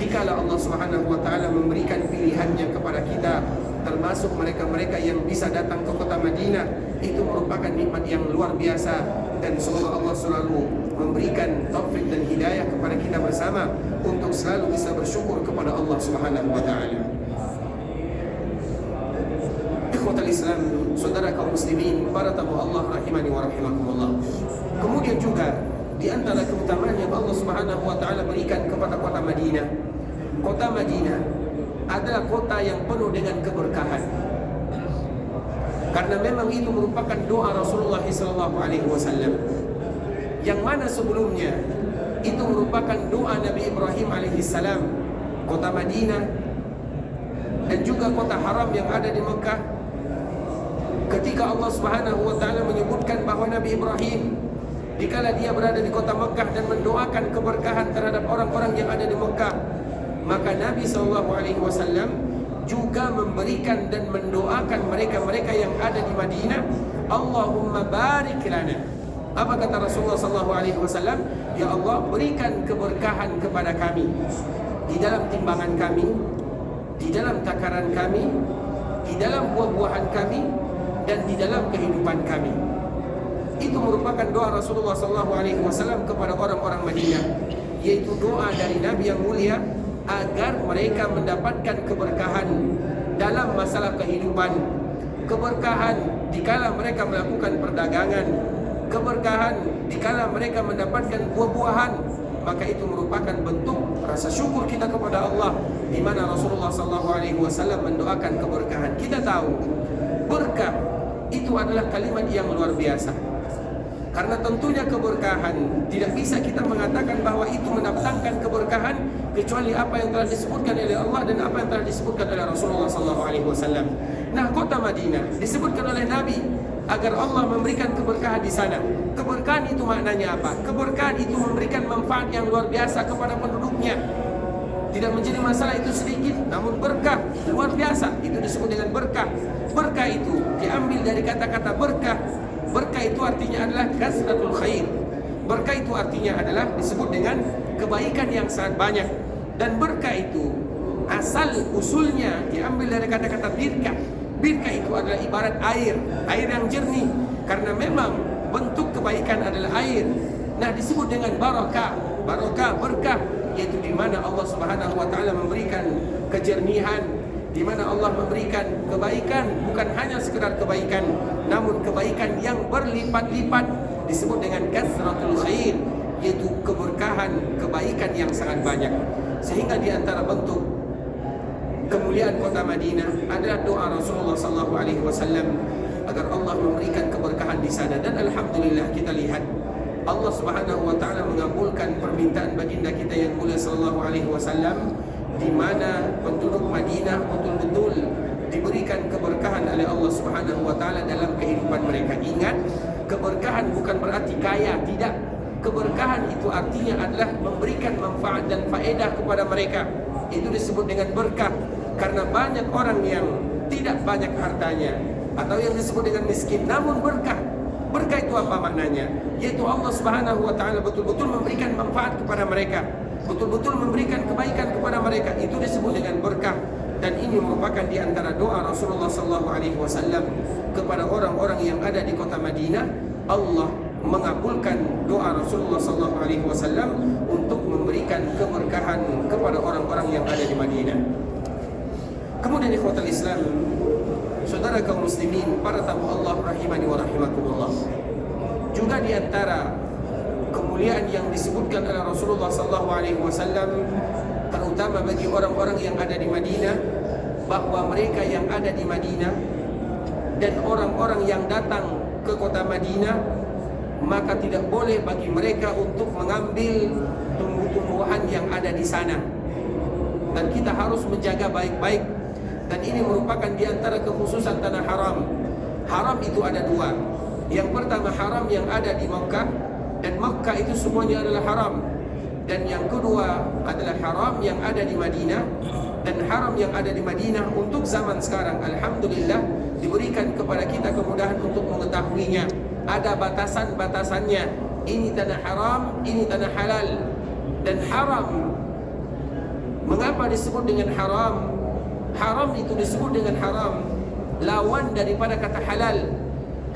dikala Allah Subhanahu wa taala memberikan pilihannya kepada kita, termasuk mereka-mereka yang bisa datang ke kota Madinah. Itu merupakan nikmat yang luar biasa, dan semoga Allah selalu memberikan taufik dan hidayah kepada kita bersama untuk selalu bisa bersyukur kepada Allah Subhanahu wa taala. Ikhwatal Islam, saudara kaum muslimin, para tamu Allah rahimani wa rahimakumullah. Kemudian juga di antara keutamaan yang Allah Subhanahu wa taala berikan kepada kota Madinah, kota Madinah adalah kota yang penuh dengan keberkahan. Karena memang itu merupakan doa Rasulullah SAW, yang mana sebelumnya itu merupakan doa Nabi Ibrahim alaihissalam. Kota Madinah dan juga kota haram yang ada di Mekah, ketika Allah Subhanahu wa taala menyebutkan bahwa Nabi Ibrahim dikala dia berada di kota Mekah dan mendoakan keberkahan terhadap orang-orang yang ada di Mekah, maka Nabi SAW juga memberikan dan mendoakan mereka-mereka yang ada di Madinah, Allahumma barik lana Apa kata Rasulullah SAW? Ya Allah, berikan keberkahan kepada kami di dalam timbangan kami, di dalam takaran kami, di dalam buah-buahan kami, dan di dalam kehidupan kami. Itu merupakan doa Rasulullah SAW kepada orang-orang Madinah, yaitu doa dari Nabi yang mulia agar mereka mendapatkan keberkahan dalam masalah kehidupan, keberkahan dikala mereka melakukan perdagangan, keberkahan dikala mereka mendapatkan buah-buahan. Maka itu merupakan bentuk rasa syukur kita kepada Allah, di mana Rasulullah SAW mendoakan keberkahan. Kita tahu berkah itu adalah kalimat yang luar biasa, karena tentunya keberkahan tidak bisa kita mengatakan bahwa itu mendatangkan keberkahan kecuali apa yang telah disebutkan oleh Allah dan apa yang telah disebutkan oleh Rasulullah SAW. Nah, kota Madinah disebutkan oleh Nabi agar Allah memberikan keberkahan di sana. Keberkahan itu maknanya apa? Keberkahan itu memberikan manfaat yang luar biasa kepada penduduknya. Tidak menjadi masalah itu sedikit, namun berkah luar biasa. Itu disebut dengan berkah. Berkah itu diambil dari kata-kata berkah. Berkah itu artinya adalah kasratul khair. Berkah itu artinya adalah disebut dengan kebaikan yang sangat banyak. Dan berkah itu asal usulnya diambil dari kata-kata birkah. Birkah itu adalah ibarat air yang jernih, karena memang bentuk kebaikan adalah air. Nah, disebut dengan barakah, berkah, yaitu di mana Allah Subhanahu wa taala memberikan kejernihan, di mana Allah memberikan kebaikan, bukan hanya sekedar kebaikan, namun kebaikan yang berlipat-lipat, disebut dengan kasratul khair, yaitu keberkahan, kebaikan yang sangat banyak. Sehingga di antara bentuk kemuliaan kota Madinah adalah doa Rasulullah SAW agar Allah memberikan keberkahan di sana. Dan alhamdulillah kita lihat Allah Subhanahu wa taala mengabulkan permintaan baginda kita yang mulia sallallahu alaihi wasallam, di mana penduduk Madinah betul-betul diberikan keberkahan oleh Allah Subhanahu wa taala dalam kehidupan mereka. Ingat, keberkahan bukan berarti kaya, tidak. Keberkahan itu artinya adalah memberikan manfaat dan faedah kepada mereka. Itu disebut dengan berkah. Karena banyak orang yang tidak banyak hartanya, atau yang disebut dengan miskin, namun berkah. Berkah itu apa maknanya? Yaitu Allah Subhanahu wa taala betul-betul memberikan manfaat kepada mereka, betul-betul memberikan kebaikan kepada mereka. Itu disebut dengan berkah. Dan ini merupakan di antara doa Rasulullah SAW kepada orang-orang yang ada di kota Madinah. Allah mengabulkan doa Rasulullah SAW untuk memberikan keberkahan kepada orang-orang yang ada di Madinah. Kemudian ikhwatul Islam, saudara kaum muslimin, para tamu Allah rahimani wa rahimakumullah, juga di antara kemuliaan yang disebutkan oleh Rasulullah SAW, terutama bagi orang-orang yang ada di Madinah, bahwa mereka yang ada di Madinah dan orang-orang yang datang ke kota Madinah, maka tidak boleh bagi mereka untuk mengambil tumbuh-tumbuhan yang ada di sana, dan kita harus menjaga baik-baik. Dan ini merupakan di antara kekhususan tanah haram. Haram itu ada dua. Yang pertama haram yang ada di Makkah, dan Makkah itu semuanya adalah haram. Dan yang kedua adalah haram yang ada di Madinah. Dan haram yang ada di Madinah untuk zaman sekarang, alhamdulillah, diberikan kepada kita kemudahan untuk mengetahuinya. Ada batasan-batasannya. Ini tanah haram, ini tanah halal. Dan haram, mengapa disebut dengan haram? Haram itu disebut dengan haram, lawan daripada kata halal.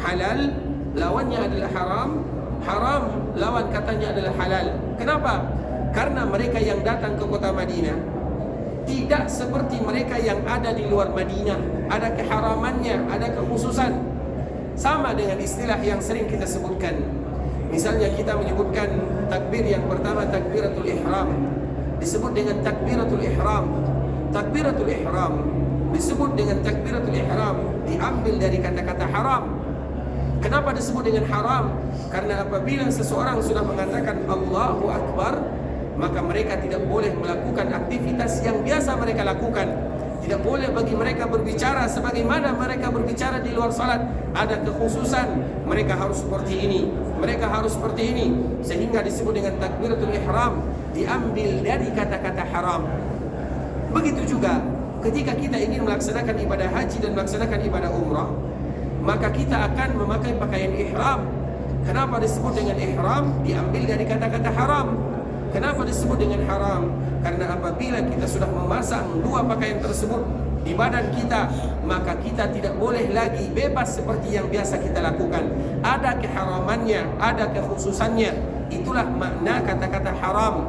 Halal lawannya adalah haram, haram lawan katanya adalah halal. Kenapa? Karena mereka yang datang ke kota Madinah tidak seperti mereka yang ada di luar Madinah. Ada keharamannya, ada kekhususan. Sama dengan istilah yang sering kita sebutkan. Misalnya kita menyebutkan takbir yang pertama, takbiratul ihram, disebut dengan takbiratul ihram. Takbiratul ihram disebut dengan takbiratul ihram, diambil dari kata-kata haram. Kenapa disebut dengan haram? Karena apabila seseorang sudah mengatakan Allahu Akbar, maka mereka tidak boleh melakukan aktivitas yang biasa mereka lakukan. Tidak boleh bagi mereka berbicara sebagaimana mereka berbicara di luar salat. Ada kekhususan, mereka harus seperti ini, mereka harus seperti ini, sehingga disebut dengan takbiratul ihram, diambil dari kata-kata haram. Begitu juga ketika kita ingin melaksanakan ibadah haji dan melaksanakan ibadah umrah, maka kita akan memakai pakaian ihram. Kenapa disebut dengan ihram? Diambil dari kata-kata haram. Kenapa disebut dengan haram? Karena apabila kita sudah memasang dua pakaian tersebut di badan kita, maka kita tidak boleh lagi bebas seperti yang biasa kita lakukan. Ada keharamannya, ada kekhususannya. Itulah makna kata-kata haram.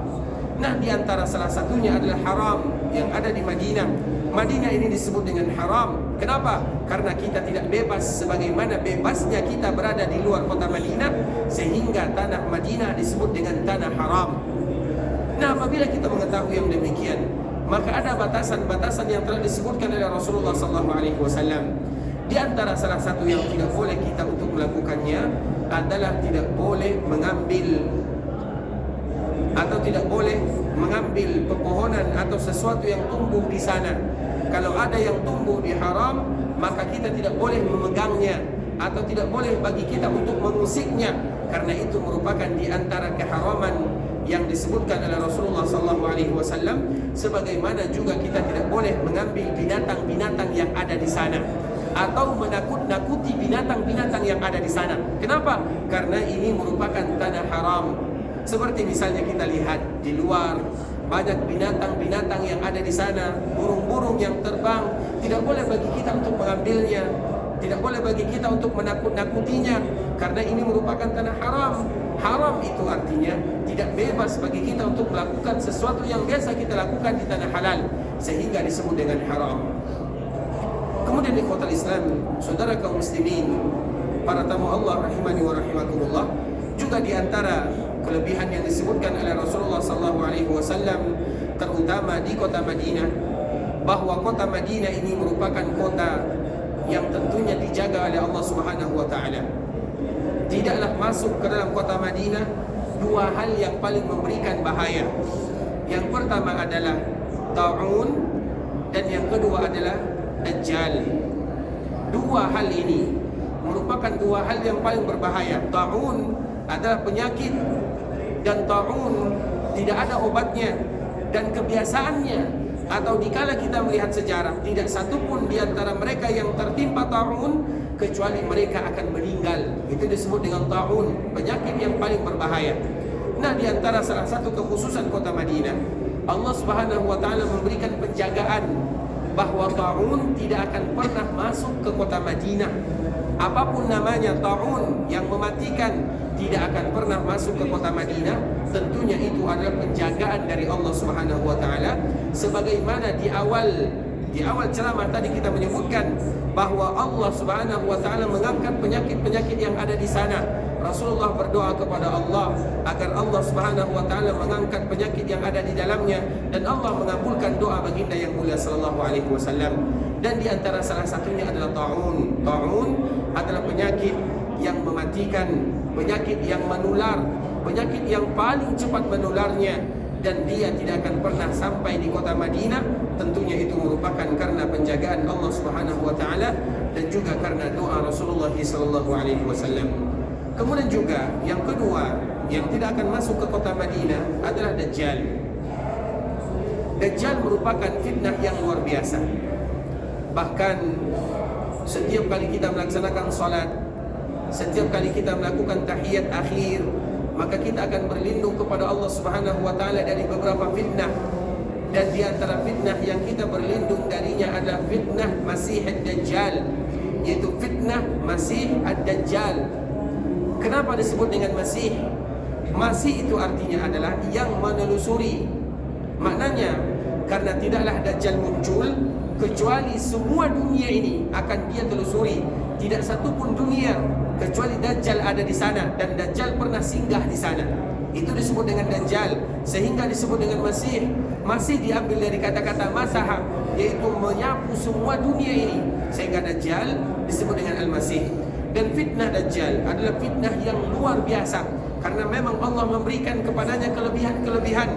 Nah, di antara salah satunya adalah haram yang ada di Madinah. Madinah ini disebut dengan haram. Kenapa? Karena kita tidak bebas sebagaimana bebasnya kita berada di luar kota Madinah, sehingga tanah Madinah disebut dengan tanah haram. Nah, apabila kita mengetahui yang demikian, maka ada batasan-batasan yang telah disebutkan oleh Rasulullah SAW. Di antara salah satu yang tidak boleh kita untuk melakukannya adalah tidak boleh mengambil atau tidak boleh mengambil pepohonan atau sesuatu yang tumbuh di sana. Kalau ada yang tumbuh di haram, maka kita tidak boleh memegangnya atau tidak boleh bagi kita untuk mengusiknya, karena itu merupakan di antara keharaman yang disebutkan oleh Rasulullah SAW. Sebagaimana juga kita tidak boleh mengambil binatang-binatang yang ada di sana atau menakut-nakuti binatang-binatang yang ada di sana. Kenapa? Karena ini merupakan tanah haram. Seperti misalnya kita lihat di luar, banyak binatang-binatang yang ada di sana, burung-burung yang terbang. Tidak boleh bagi kita untuk mengambilnya, tidak boleh bagi kita untuk menakut-nakutinya, karena ini merupakan tanah haram. Haram itu artinya tidak bebas bagi kita untuk melakukan sesuatu yang biasa kita lakukan di tanah halal, sehingga disebut dengan haram. Kemudian di kota Islam, saudara kaum muslimin, para tamu Allah rahimani wa rahimakumullah, juga di antara kelebihan yang disebutkan oleh Rasulullah SAW, terutama di kota Madinah, bahwa kota Madinah ini merupakan kota yang tentunya dijaga oleh Allah Subhanahu wa taala. Tidaklah masuk ke dalam kota Madinah dua hal yang paling memberikan bahaya. Yang pertama adalah ta'un, dan yang kedua adalah dajjal. Dua hal ini merupakan dua hal yang paling berbahaya. Ta'un adalah penyakit, dan ta'un tidak ada obatnya, dan kebiasaannya atau dikala kita melihat sejarah, tidak satupun di antara mereka yang tertimpa ta'un kecuali mereka akan meninggal. Itu disebut dengan ta'un, penyakit yang paling berbahaya. Nah, di antara salah satu kekhususan kota Madinah, Allah Subhanahu wa taala memberikan penjagaan bahwa ta'un tidak akan pernah masuk ke kota Madinah. Apapun namanya ta'un yang mematikan tidak akan pernah masuk ke kota Madinah. Tentunya itu adalah penjagaan dari Allah Subhanahu wa taala. Sebagaimana di awal ceramah tadi kita menyebutkan bahwa Allah Subhanahu wa taala mengangkat penyakit-penyakit yang ada di sana. Rasulullah berdoa kepada Allah agar Allah Subhanahu wa taala mengangkat penyakit yang ada di dalamnya, dan Allah mengabulkan doa baginda yang mulia sallallahu alaihi wasallam. Dan di antara salah satunya adalah ta'un. Ta'un adalah penyakit yang mematikan, penyakit yang menular, penyakit yang paling cepat menularnya, dan dia tidak akan pernah sampai di kota Madinah. Tentunya itu merupakan karena penjagaan Allah Subhanahu wa taala dan juga karena doa Rasulullah sallallahu alaihi wasallam. Kemudian juga yang kedua yang tidak akan masuk ke kota Madinah adalah Dajjal. Dajjal merupakan fitnah yang luar biasa. Bahkan setiap kali kita melaksanakan salat, setiap kali kita melakukan tahiyat akhir, maka kita akan berlindung kepada Allah Subhanahu wa taala dari beberapa fitnah. Dan di antara fitnah yang kita berlindung darinya adalah fitnah Masih Ad-Dajjal, yaitu fitnah Masih Ad-Dajjal. Kenapa disebut dengan Masih? Masih itu artinya adalah yang menelusuri. Maknanya karena tidaklah Dajjal muncul kecuali semua dunia ini akan dia telusuri. Tidak satupun dunia kecuali Dajjal ada di sana, dan Dajjal pernah singgah di sana. Itu disebut dengan Dajjal, sehingga disebut dengan Masih. Masih diambil dari kata-kata masaha, yaitu menyapu semua dunia ini, sehingga Dajjal disebut dengan Al-Masih. Dan fitnah Dajjal adalah fitnah yang luar biasa, karena memang Allah memberikan kepadanya kelebihan-kelebihan.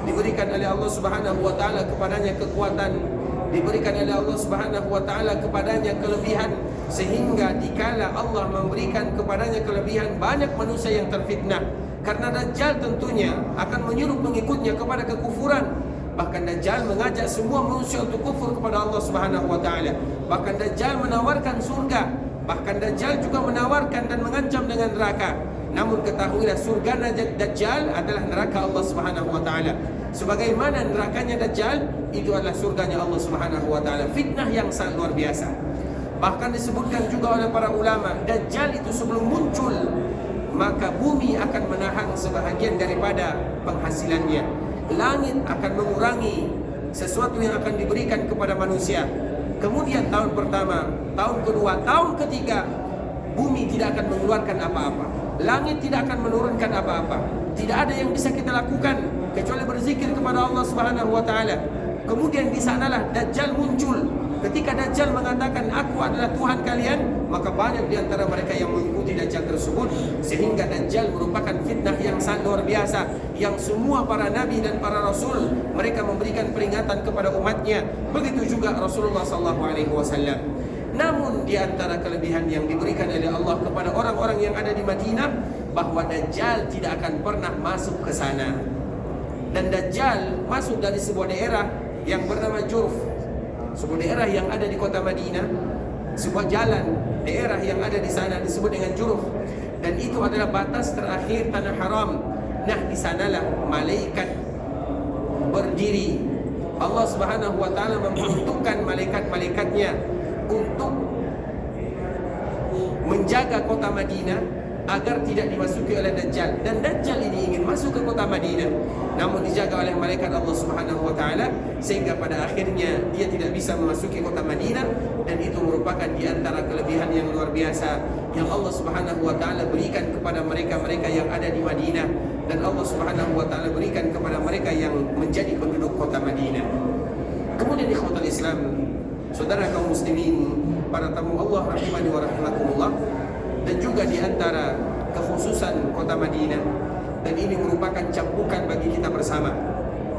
Diberikan oleh Allah Subhanahu wa taala kepadanya kekuatan, diberikan oleh Allah Subhanahu wa taala kepadanya kelebihan, sehingga dikala Allah memberikan kepadanya kelebihan, banyak manusia yang terfitnah. Karena Dajjal tentunya akan menyuruh pengikutnya kepada kekufuran. Bahkan Dajjal mengajak semua manusia untuk kufur kepada Allah Subhanahu wa taala. Bahkan Dajjal menawarkan surga Bahkan Dajjal juga menawarkan dan mengancam dengan neraka. Namun ketahuilah surga Dajjal adalah neraka Allah Subhanahu wa taala. Sebagaimana nerakanya Dajjal itu adalah surganya Allah Subhanahu wa taala. Fitnah yang sangat luar biasa. Bahkan disebutkan juga oleh para ulama, Dajjal itu sebelum muncul maka bumi akan menahan sebahagian daripada penghasilannya. Langit akan mengurangi sesuatu yang akan diberikan kepada manusia. Kemudian tahun pertama, tahun kedua, tahun ketiga, bumi tidak akan mengeluarkan apa-apa. Langit tidak akan menurunkan apa-apa. Tidak ada yang bisa kita lakukan kecuali berzikir kepada Allah Subhanahu wa taala. Kemudian di sanalah Dajjal muncul. Ketika Dajjal mengatakan aku adalah Tuhan kalian, maka banyak di antara mereka yang mengikuti Dajjal tersebut, sehingga Dajjal merupakan fitnah yang sangat luar biasa, yang semua para nabi dan para rasul mereka memberikan peringatan kepada umatnya. Begitu juga Rasulullah SAW. Namun di antara kelebihan yang diberikan oleh Allah kepada orang-orang yang ada di Madinah, bahwa Dajjal tidak akan pernah masuk ke sana. Dan Dajjal masuk dari sebuah daerah yang bernama Jurf, sebuah daerah yang ada di kota Madinah, sebuah jalan daerah yang ada di sana disebut dengan Jurf, dan itu adalah batas terakhir tanah haram. Nah, di sanalah malaikat berdiri. Allah Subhanahu wa taala memperuntukkan malaikat-malaikatnya untuk menjaga kota Madinah agar tidak dimasuki oleh Dajjal. Dan Dajjal ini ingin masuk ke kota Madinah, namun dijaga oleh malaikat Allah Subhanahu wa taala, sehingga pada akhirnya dia tidak bisa memasuki kota Madinah. Dan itu merupakan di antara kelebihan yang luar biasa yang Allah Subhanahu wa taala berikan kepada mereka-mereka yang ada di Madinah, dan Allah Subhanahu wa taala berikan kepada mereka yang menjadi penduduk kota Madinah. Kemudian ikhwatul Islam, saudara kaum muslimin, para tamu Allah rahimani wa rahimakumullah, dan juga di antara kekhususan kota Madinah, dan ini merupakan cambukan bagi kita bersama.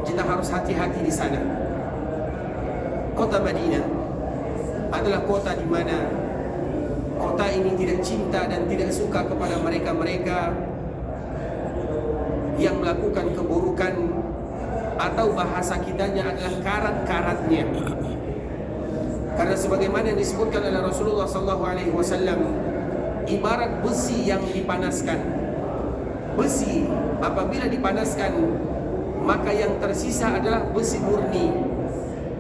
Kita harus hati-hati di sana. Kota Madinah adalah kota di mana kota ini tidak cinta dan tidak suka kepada mereka-mereka yang melakukan keburukan, atau bahasa kitanya adalah karat-karatnya. Karena sebagaimana yang disebutkan oleh Rasulullah SAW, ibarat besi yang dipanaskan. Besi apabila dipanaskan, maka yang tersisa adalah besi murni.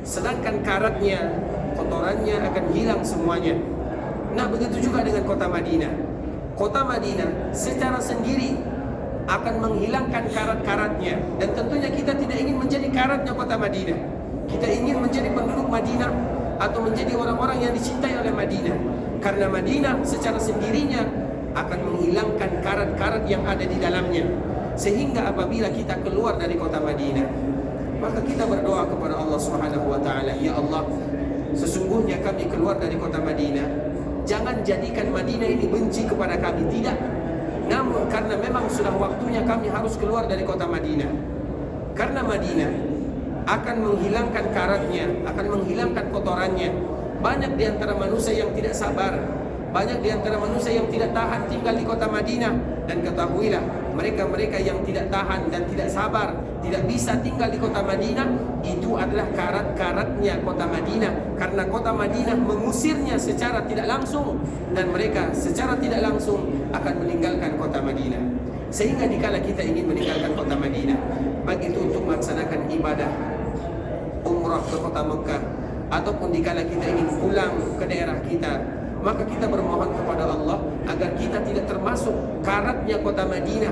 Sedangkan karatnya, kotorannya akan hilang semuanya. Nah, begitu juga dengan kota Madinah. Kota Madinah secara sendiri akan menghilangkan karat-karatnya. Dan tentunya kita tidak ingin menjadi karatnya kota Madinah. Kita ingin menjadi penduduk Madinah atau menjadi orang-orang yang dicintai oleh Madinah. Karena Madinah secara sendirinya akan menghilangkan karat-karat yang ada di dalamnya. Sehingga apabila kita keluar dari kota Madinah, maka kita berdoa kepada Allah Subhanahu wa taala, ya Allah, sesungguhnya kami keluar dari kota Madinah, jangan jadikan Madinah ini benci kepada kami, tidak. Namun karena memang sudah waktunya kami harus keluar dari kota Madinah. Karena Madinah akan menghilangkan karatnya, akan menghilangkan kotorannya. Banyak di antara manusia yang tidak sabar, banyak di antara manusia yang tidak tahan tinggal di kota Madinah. Dan ketahuilah, mereka-mereka yang tidak tahan dan tidak sabar, tidak bisa tinggal di kota Madinah, itu adalah karat-karatnya kota Madinah. Karena kota Madinah mengusirnya secara tidak langsung, dan mereka secara tidak langsung akan meninggalkan kota Madinah. Sehingga dikala kita ingin meninggalkan kota Madinah, baik itu untuk melaksanakan ibadah umrah ke kota Mekah, ataupun dikala kita ingin pulang ke daerah kita, maka kita bermohon kepada Allah agar kita tidak termasuk karatnya kota Madinah.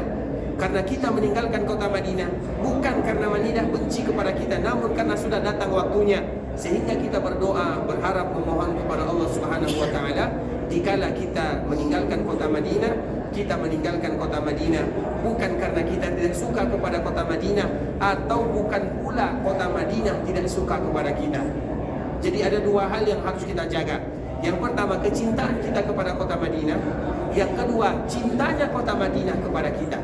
Karena kita meninggalkan kota Madinah bukan karena Madinah benci kepada kita, namun karena sudah datang waktunya. Sehingga kita berdoa, berharap, memohon kepada Allah Subhanahu wa taala, dikala kita meninggalkan kota Madinah, kita meninggalkan kota Madinah bukan karena kita tidak suka kepada kota Madinah, atau bukan pula kota Madinah tidak suka kepada kita. Jadi ada dua hal yang harus kita jaga. Yang pertama, kecintaan kita kepada kota Madinah. Yang kedua, cintanya kota Madinah kepada kita.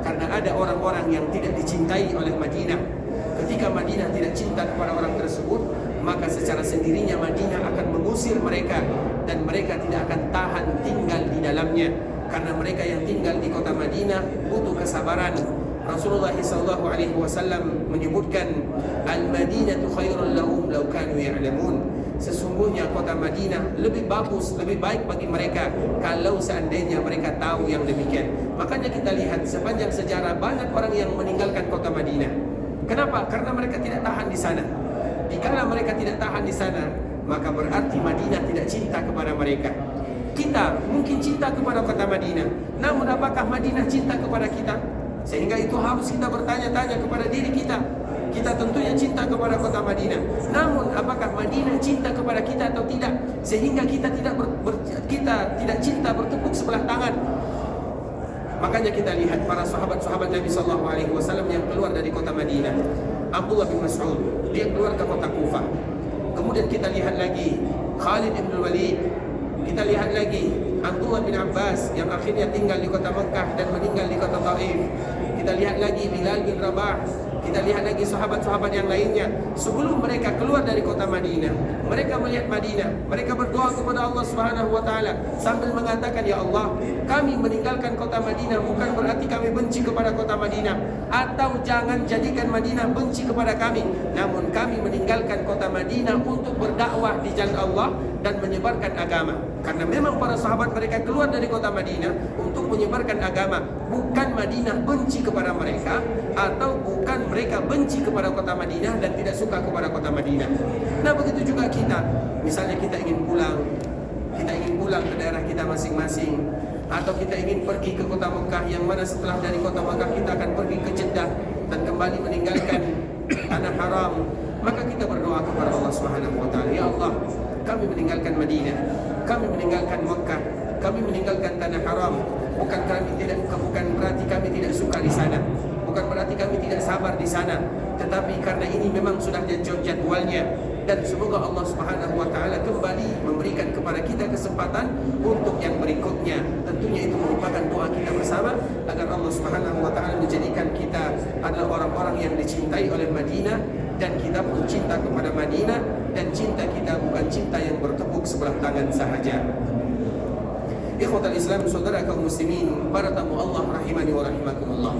Karena ada orang-orang yang tidak dicintai oleh Madinah. Ketika Madinah tidak cinta kepada orang tersebut, maka secara sendirinya Madinah akan mengusir mereka, dan mereka tidak akan tahan tinggal di dalamnya. Karena mereka yang tinggal di kota Madinah butuh kesabaran. Rasulullah SAW menyebutkan, Al-Madinatu khairul lahum law kanu ya'lamun. sesungguhnya kota Madinah lebih bagus, lebih baik bagi mereka kalau seandainya mereka tahu yang demikian. Makanya kita lihat sepanjang sejarah banyak orang yang meninggalkan kota Madinah. Kenapa? Karena mereka tidak tahan di sana. Jika mereka tidak tahan di sana, maka berarti Madinah tidak cinta kepada mereka. Kita mungkin cinta kepada kota Madinah, namun apakah Madinah cinta kepada kita? Sehingga itu harus kita bertanya-tanya kepada diri kita. Kita tentunya cinta kepada kota Madinah, namun apakah Madinah cinta kepada kita atau tidak? Sehingga kita tidak cinta bertepuk sebelah tangan. Makanya kita lihat para sahabat-sahabat Nabi SAW yang keluar dari kota Madinah. Abdullah bin Mas'ud, dia keluar ke kota Kufah. Kemudian kita lihat lagi Khalid bin Walid. Kita lihat lagi Abdullah bin Abbas yang akhirnya tinggal di kota Mekah dan meninggal di kota Taif. Kita lihat lagi Bilal bin Rabah. Kita lihat lagi sahabat-sahabat yang lainnya. Sebelum mereka keluar dari kota Madinah, mereka melihat Madinah, mereka berdoa kepada Allah Subhanahu wa taala sambil mengatakan, ya Allah, kami meninggalkan kota Madinah bukan berarti kami benci kepada kota Madinah, atau jangan jadikan Madinah benci kepada kami, namun kami meninggalkan kota Madinah untuk berdakwah di jalan Allah dan menyebarkan agama. Karena memang para sahabat mereka keluar dari kota Madinah untuk menyebarkan agama, bukan Madinah benci kepada mereka, atau bukan mereka benci kepada kota Madinah dan tidak suka kepada kota Madinah. Nah, begitu juga kita. Misalnya kita ingin pulang ke daerah kita masing-masing, atau kita ingin pergi ke kota Mekah, yang mana setelah dari kota Mekah kita akan pergi ke Jeddah dan kembali meninggalkan tanah haram, maka kita berdoa kepada Allah Subhanahu wa taala, ya Allah, kami meninggalkan Madinah, kami meninggalkan Mekah, kami meninggalkan tanah haram, bukan berarti kami tidak suka di sana, bukan berarti kami tidak sabar di sana, tetapi karena ini memang sudah jadwalnya. Dan semoga Allah Subhanahu wa taala kembali memberikan kepada kita kesempatan untuk yang berikutnya. Tentunya itu merupakan doa kita bersama agar Allah Subhanahu wa taala menjadikan kita adalah orang-orang yang dicintai oleh Madinah, dan kita pun cinta kepada Madinah, dan cinta kita bukan cinta yang bertepuk sebelah tangan sahaja. Ikhwatal Islam, saudara kaum muslimin, para tamu Allah rahimani wa rahimakumullah.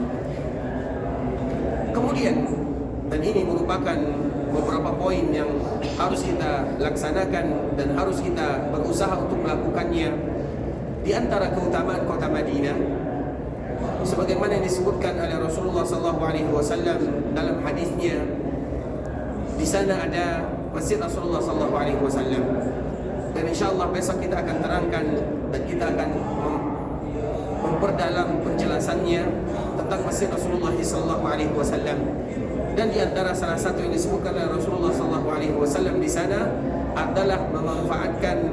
Kemudian, dan ini merupakan beberapa poin yang harus kita laksanakan dan harus kita berusaha untuk melakukannya. Di antara keutamaan kota Madinah, sebagaimana yang disebutkan oleh Rasulullah SAW dalam hadisnya, di sana ada Masjid Rasulullah SAW. Dan insyaallah besok kita akan terangkan dan kita akan memperdalam penjelasannya tentang Masjid Rasulullah SAW. Dan di antara salah satu yang disebutkan oleh Rasulullah SAW di sana adalah memanfaatkan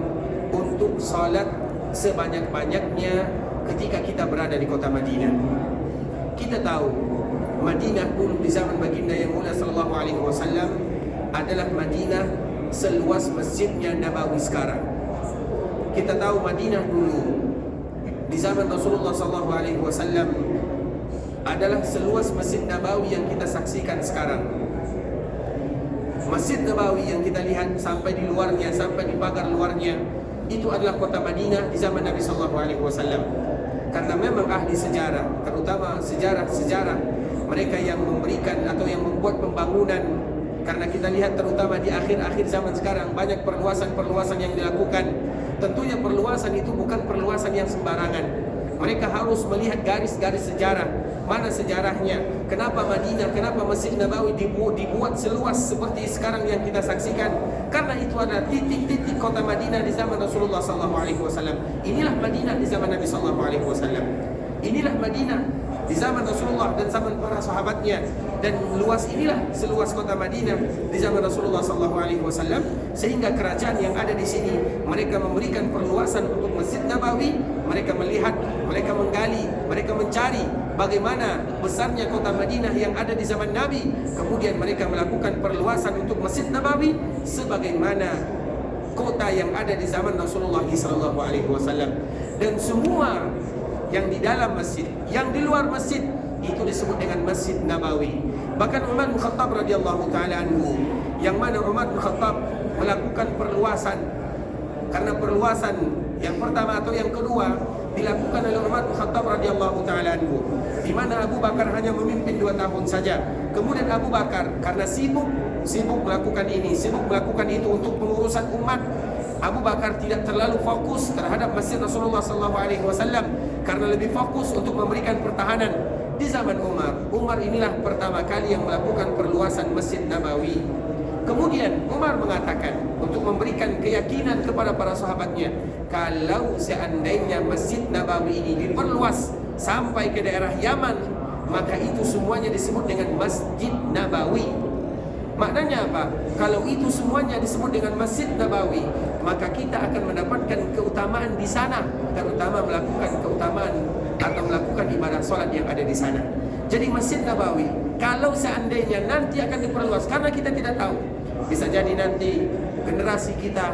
untuk salat sebanyak-banyaknya ketika kita berada di kota Madinah. Kita tahu Madinah dulu di zaman baginda yang mulia SAW adalah Madinah seluas masjidnya Nabawi sekarang. Kita tahu Madinah dulu di zaman Rasulullah SAW adalah seluas Masjid Nabawi yang kita saksikan sekarang. Masjid Nabawi yang kita lihat sampai di luarnya, sampai di pagar luarnya, itu adalah kota Madinah di zaman Nabi SAW. Karena memang ahli sejarah, terutama sejarah mereka yang memberikan atau yang membuat pembangunan, karena kita lihat terutama di akhir-akhir zaman sekarang banyak perluasan yang dilakukan. Tentunya perluasan itu bukan perluasan yang sembarangan. Mereka harus melihat garis-garis sejarah. Mana sejarahnya? Kenapa Madinah, kenapa Masjid Nabawi dibuat seluas seperti sekarang yang kita saksikan? Karena itu adalah titik-titik kota Madinah di zaman Rasulullah SAW. Inilah Madinah di zaman Nabi SAW. Inilah Madinah di zaman Rasulullah dan zaman para sahabatnya. Dan luas inilah seluas kota Madinah di zaman Rasulullah SAW, sehingga kerajaan yang ada di sini mereka memberikan perluasan untuk Masjid Nabawi. Mereka melihat, mereka menggali, mereka mencari bagaimana besarnya kota Madinah yang ada di zaman Nabi. Kemudian mereka melakukan perluasan untuk Masjid Nabawi sebagaimana kota yang ada di zaman Rasulullah SAW. Dan semua yang di dalam masjid, yang di luar masjid, itu disebut dengan Masjid Nabawi. Bahkan Umar bin Khattab radhiyallahu taala anhu, yang mana Umar bin Khattab melakukan perluasan, karena perluasan yang pertama atau yang kedua dilakukan oleh Umar bin Khattab radhiyallahu taala anhu, di mana Abu Bakar hanya memimpin 2 tahun saja. Kemudian Abu Bakar karena sibuk sibuk melakukan ini, sibuk melakukan itu untuk pengurusan umat. Abu Bakar tidak terlalu fokus terhadap masjid Rasulullah SAW karena lebih fokus untuk memberikan pertahanan. Di zaman Umar inilah pertama kali yang melakukan perluasan Masjid Nabawi. Kemudian Umar mengatakan untuk memberikan keyakinan kepada para sahabatnya, kalau seandainya Masjid Nabawi ini diperluas sampai ke daerah Yaman, maka itu semuanya disebut dengan Masjid Nabawi. Maknanya apa? Kalau itu semuanya disebut dengan Masjid Nabawi, maka kita akan mendapatkan keutamaan di sana, terutama melakukan keutamaan atau melakukan ibadah solat yang ada di sana. Jadi Masjid Nabawi, kalau seandainya nanti akan diperluas, karena kita tidak tahu, bisa jadi nanti generasi kita,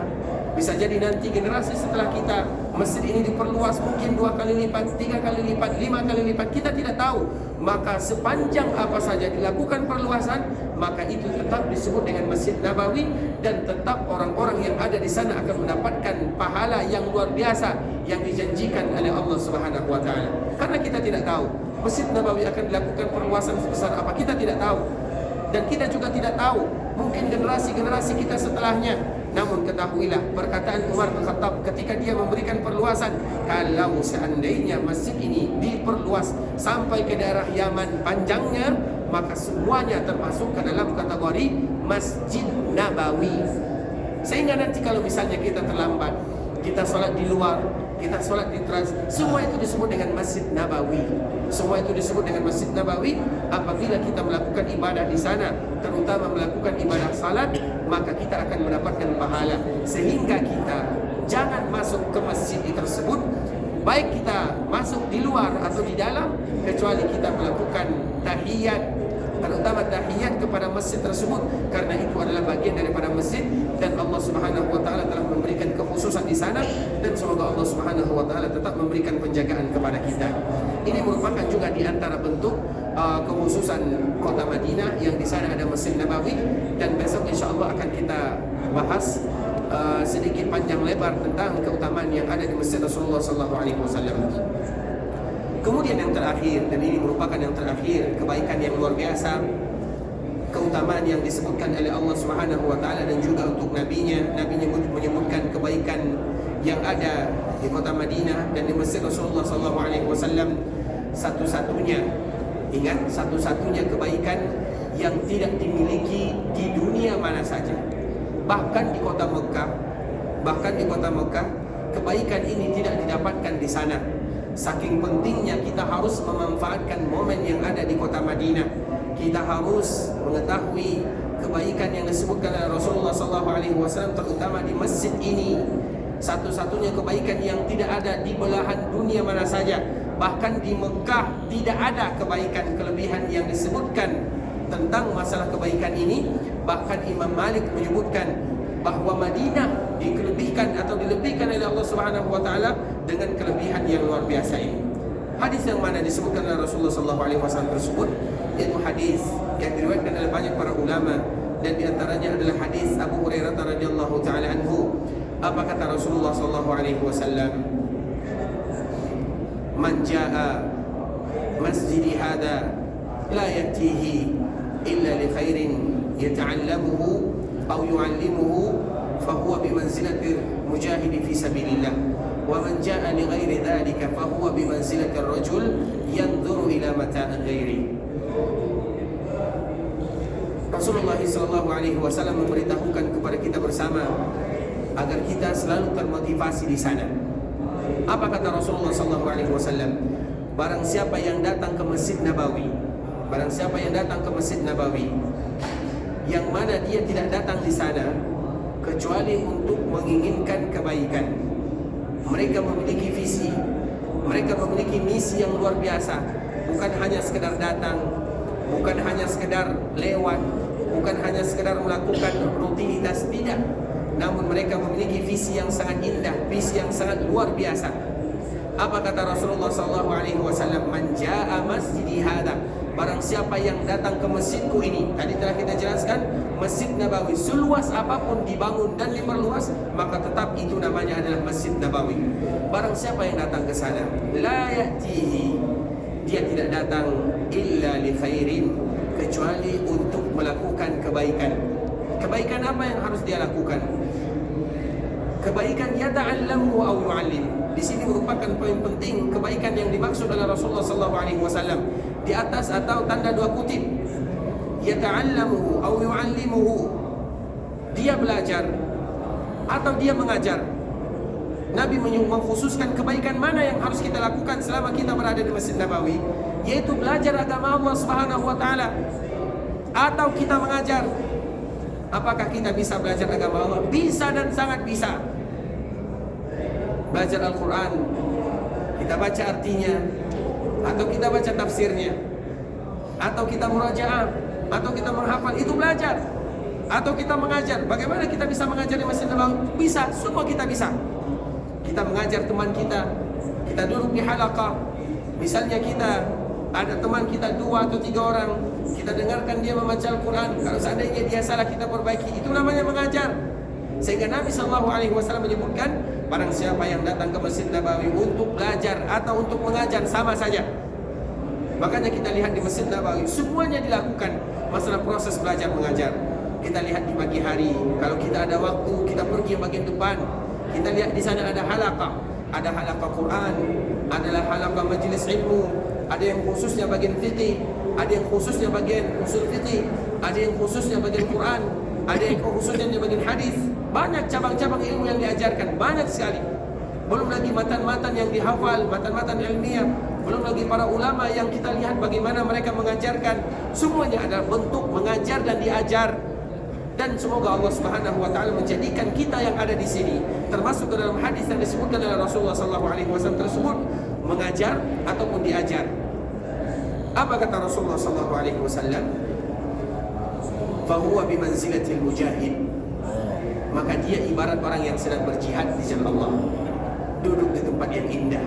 bisa jadi nanti generasi setelah kita, masjid ini diperluas mungkin 2 kali lipat, 3 kali lipat, 5 kali lipat, kita tidak tahu. Maka sepanjang apa saja dilakukan perluasan, maka itu tetap disebut dengan Masjid Nabawi, dan tetap orang-orang yang ada di sana akan mendapatkan pahala yang luar biasa yang dijanjikan oleh Allah Subhanahu wa taala. Karena kita tidak tahu Masjid Nabawi akan dilakukan perluasan sebesar apa, kita tidak tahu. Dan kita juga tidak tahu mungkin generasi-generasi kita setelahnya. Namun ketahuilah perkataan Umar bin Khattab ketika dia memberikan perluasan, kalau seandainya masjid ini diperluas sampai ke daerah Yaman panjangnya, maka semuanya termasuk ke dalam kategori Masjid Nabawi. Sehingga nanti kalau misalnya kita terlambat, kita sholat di luar, kita sholat di teras, semua itu disebut dengan Masjid Nabawi. Semua itu disebut dengan Masjid Nabawi apabila kita melakukan ibadah di sana, terutama melakukan ibadah salat, maka kita akan mendapatkan pahala. Sehingga kita jangan masuk ke masjid tersebut, baik kita masuk di luar atau di dalam, kecuali kita melakukan tahiyat, terutama tahiyat kepada masjid tersebut, karena itu adalah bagian daripada masjid dan Allah Subhanahu wa taala telah memberikan kekhususan di sana, dan semoga Allah Subhanahu wa taala tetap memberikan penjagaan kepada kita. Ini merupakan juga di antara bentuk kekhususan kota Madinah yang di sana ada Masjid Nabawi, dan besok insyaallah akan kita bahas sedikit panjang lebar tentang keutamaan yang ada di Masjid Rasulullah SAW. Kemudian yang terakhir, dan ini merupakan yang terakhir, kebaikan yang luar biasa, keutamaan yang disebutkan oleh Allah Subhanahu wa taala dan juga untuk nabinya. Nabinya menyebutkan kebaikan yang ada di kota Madinah dan di Masjid Rasulullah SAW. Satu-satunya, ingat, satu-satunya kebaikan yang tidak dimiliki di dunia mana saja. Bahkan di kota Mekah, kebaikan ini tidak didapatkan di sana. Saking pentingnya kita harus memanfaatkan momen yang ada di kota Madinah. Kita harus mengetahui kebaikan yang disebutkan oleh Rasulullah SAW, terutama di masjid ini. Satu-satunya kebaikan yang tidak ada di belahan dunia mana saja. Bahkan di Mekah tidak ada kebaikan kelebihan yang disebutkan tentang masalah kebaikan ini. Bahkan Imam Malik menyebutkan bahwa Madinah dikelebihkan atau dilebihkan oleh Allah Subhanahu wa taala dengan kelebihan yang luar biasa ini. Hadis yang mana disebutkan oleh Rasulullah SAW tersebut, yaitu hadis yang diriwayatkan oleh banyak para ulama, dan diantaranya adalah hadis Abu Hurairah radhiyallahu taala anhu. Apa kata Rasulullah SAW? Man jaa masjidi hada la yatihi illa li khairin yata'allamuhu aw yu'allimuhu fahuwa bimanzilati mujahidi fi sabilillah, wa man jaa li ghairi dhalika fahuwa bimanzilati ar-rajul yanzuru ila mata'i ghairi. Rasulullah SAW memberitahukan kepada kita bersama agar kita selalu termotivasi di sana. Apa kata Rasulullah SAW? Barang siapa yang datang ke Masjid Nabawi, yang mana dia tidak datang di sana kecuali untuk menginginkan kebaikan. Mereka memiliki visi, mereka memiliki misi yang luar biasa. Bukan hanya sekedar datang, bukan hanya sekedar lewat, bukan hanya sekedar melakukan rutinitas, tidak. Namun mereka memiliki visi yang sangat indah, visi yang sangat luar biasa. Apa kata Rasulullah SAW? Man jaa masjidi hada, barang siapa yang datang ke masjidku ini. Tadi telah kita jelaskan, Masjid Nabawi seluas apapun dibangun dan diperluas, maka tetap itu namanya adalah Masjid Nabawi. Barang siapa yang datang ke sana, la ya'tihi, dia tidak datang illa li khairin, kecuali untuk melakukan kebaikan. Kebaikan apa yang harus dia lakukan? Kebaikan yata'allamu aw yu'allim. Di sini merupakan poin penting kebaikan yang dimaksud oleh Rasulullah SAW. Di atas atau tanda dua kutip, yata'allamu aw yu'allimuhu. Dia belajar atau dia mengajar. Nabi mengkhususkan kebaikan mana yang harus kita lakukan selama kita berada di Masjid Nabawi, yaitu belajar agama Allah Subhanahu wa taala atau kita mengajar. Apakah kita bisa belajar agama Allah? Bisa dan sangat bisa. Belajar Al-Quran, kita baca artinya, atau kita baca tafsirnya, atau kita murajaah, atau kita menghafal, itu belajar. Atau kita mengajar. Bagaimana kita bisa mengajar di Masjid Nabawi? Bisa, semua kita bisa. Kita mengajar teman kita duduk di halaqah. Misalnya kita ada teman kita 2 atau 3 orang, kita dengarkan dia membaca Al-Quran. Kalau seandainya dia salah, kita perbaiki. Itu namanya mengajar. Sehingga Nabi SAW menyebutkan, barang siapa yang datang ke Masjid Nabawi untuk belajar atau untuk mengajar, sama saja. Makanya kita lihat di Masjid Nabawi semuanya dilakukan masalah proses belajar mengajar. Kita lihat di pagi hari, kalau kita ada waktu, kita pergi bagian depan. Kita lihat di sana ada halaqah, ada halaqah Quran, adalah halaqah majelis ilmu, ada yang khususnya bagian fikih, ada yang khususnya bagian usul fikih, ada yang khususnya bagian Quran, ada yang khususnya bagian hadis. Banyak cabang-cabang ilmu yang diajarkan, banyak sekali. Belum lagi matan-matan yang dihafal, matan-matan ilmiah. Belum lagi para ulama yang kita lihat bagaimana mereka mengajarkan. Semuanya adalah bentuk mengajar dan diajar. Dan semoga Allah Subhanahu wa taala menjadikan kita yang ada di sini termasuk ke dalam hadis yang disebutkan oleh Rasulullah SAW tersebut, mengajar ataupun diajar. Apa kata Rasulullah SAW? Fahuwa bimanzilatil mujahid. Maka dia ibarat orang yang sedang berjihad di jalan Allah, duduk di tempat yang indah,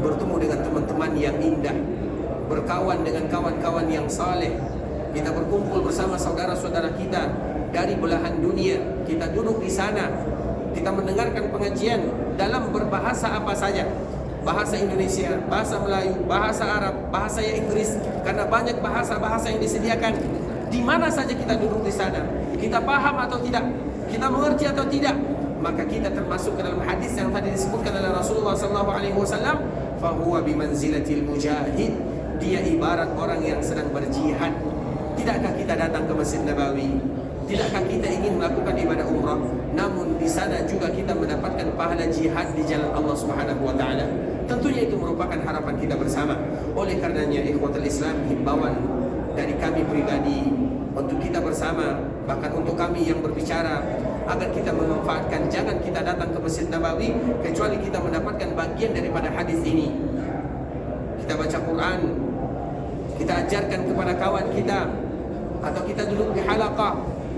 bertemu dengan teman-teman yang indah, berkawan dengan kawan-kawan yang saleh. Kita berkumpul bersama saudara-saudara kita dari belahan dunia. Kita duduk di sana, kita mendengarkan pengajian dalam berbahasa apa saja, bahasa Indonesia, bahasa Melayu, bahasa Arab, bahasa Inggris, karena banyak bahasa-bahasa yang disediakan. Di mana saja kita duduk di sana, kita paham atau tidak, kita mengerti atau tidak, maka kita termasuk ke dalam hadis yang tadi disebutkan oleh Rasulullah SAW. Fahuwa bimanzilatil mujahid. Dia ibarat orang yang sedang berjihad. Tidakkah kita datang ke Masjid Nabawi? Tidakkah kita ingin melakukan ibadah umrah? Namun di sana juga kita mendapatkan pahala jihad di jalan Allah Subhanahu wa taala. Tentunya itu merupakan harapan kita bersama. Oleh karenanya ikhwatul Islam, himbauan dari kami pribadi untuk kita bersama, bahkan untuk kami yang berbicara, agar kita memanfaatkan, jangan kita datang ke Masjid Nabawi kecuali kita mendapatkan bagian daripada hadis ini. Kita baca Quran, kita ajarkan kepada kawan kita, atau kita duduk di halaqah,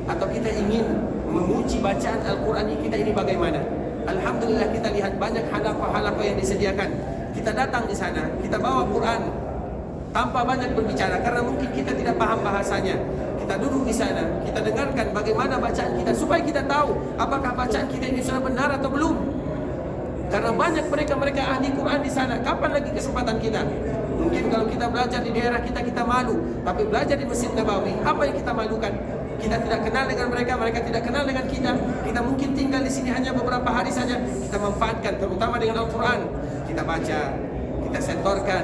atau kita ingin memuji bacaan Al-Quran kita ini bagaimana. Alhamdulillah kita lihat banyak halaqah-halaqah yang disediakan. Kita datang di sana, kita bawa Quran tanpa banyak berbicara, karena mungkin kita tidak paham bahasanya. Kita duduk di sana, kita dengarkan bagaimana bacaan kita, supaya kita tahu apakah bacaan kita ini sudah benar atau belum. Karena banyak mereka ahli Quran di sana. Kapan lagi kesempatan kita? Mungkin kalau kita belajar di daerah kita, kita malu. Tapi belajar di Masjid Nabawi, apa yang kita malukan? Kita tidak kenal dengan mereka, mereka tidak kenal dengan kita. Kita mungkin tinggal di sini hanya beberapa hari saja. Kita manfaatkan, terutama dengan Al-Quran. Kita baca, kita setorkan,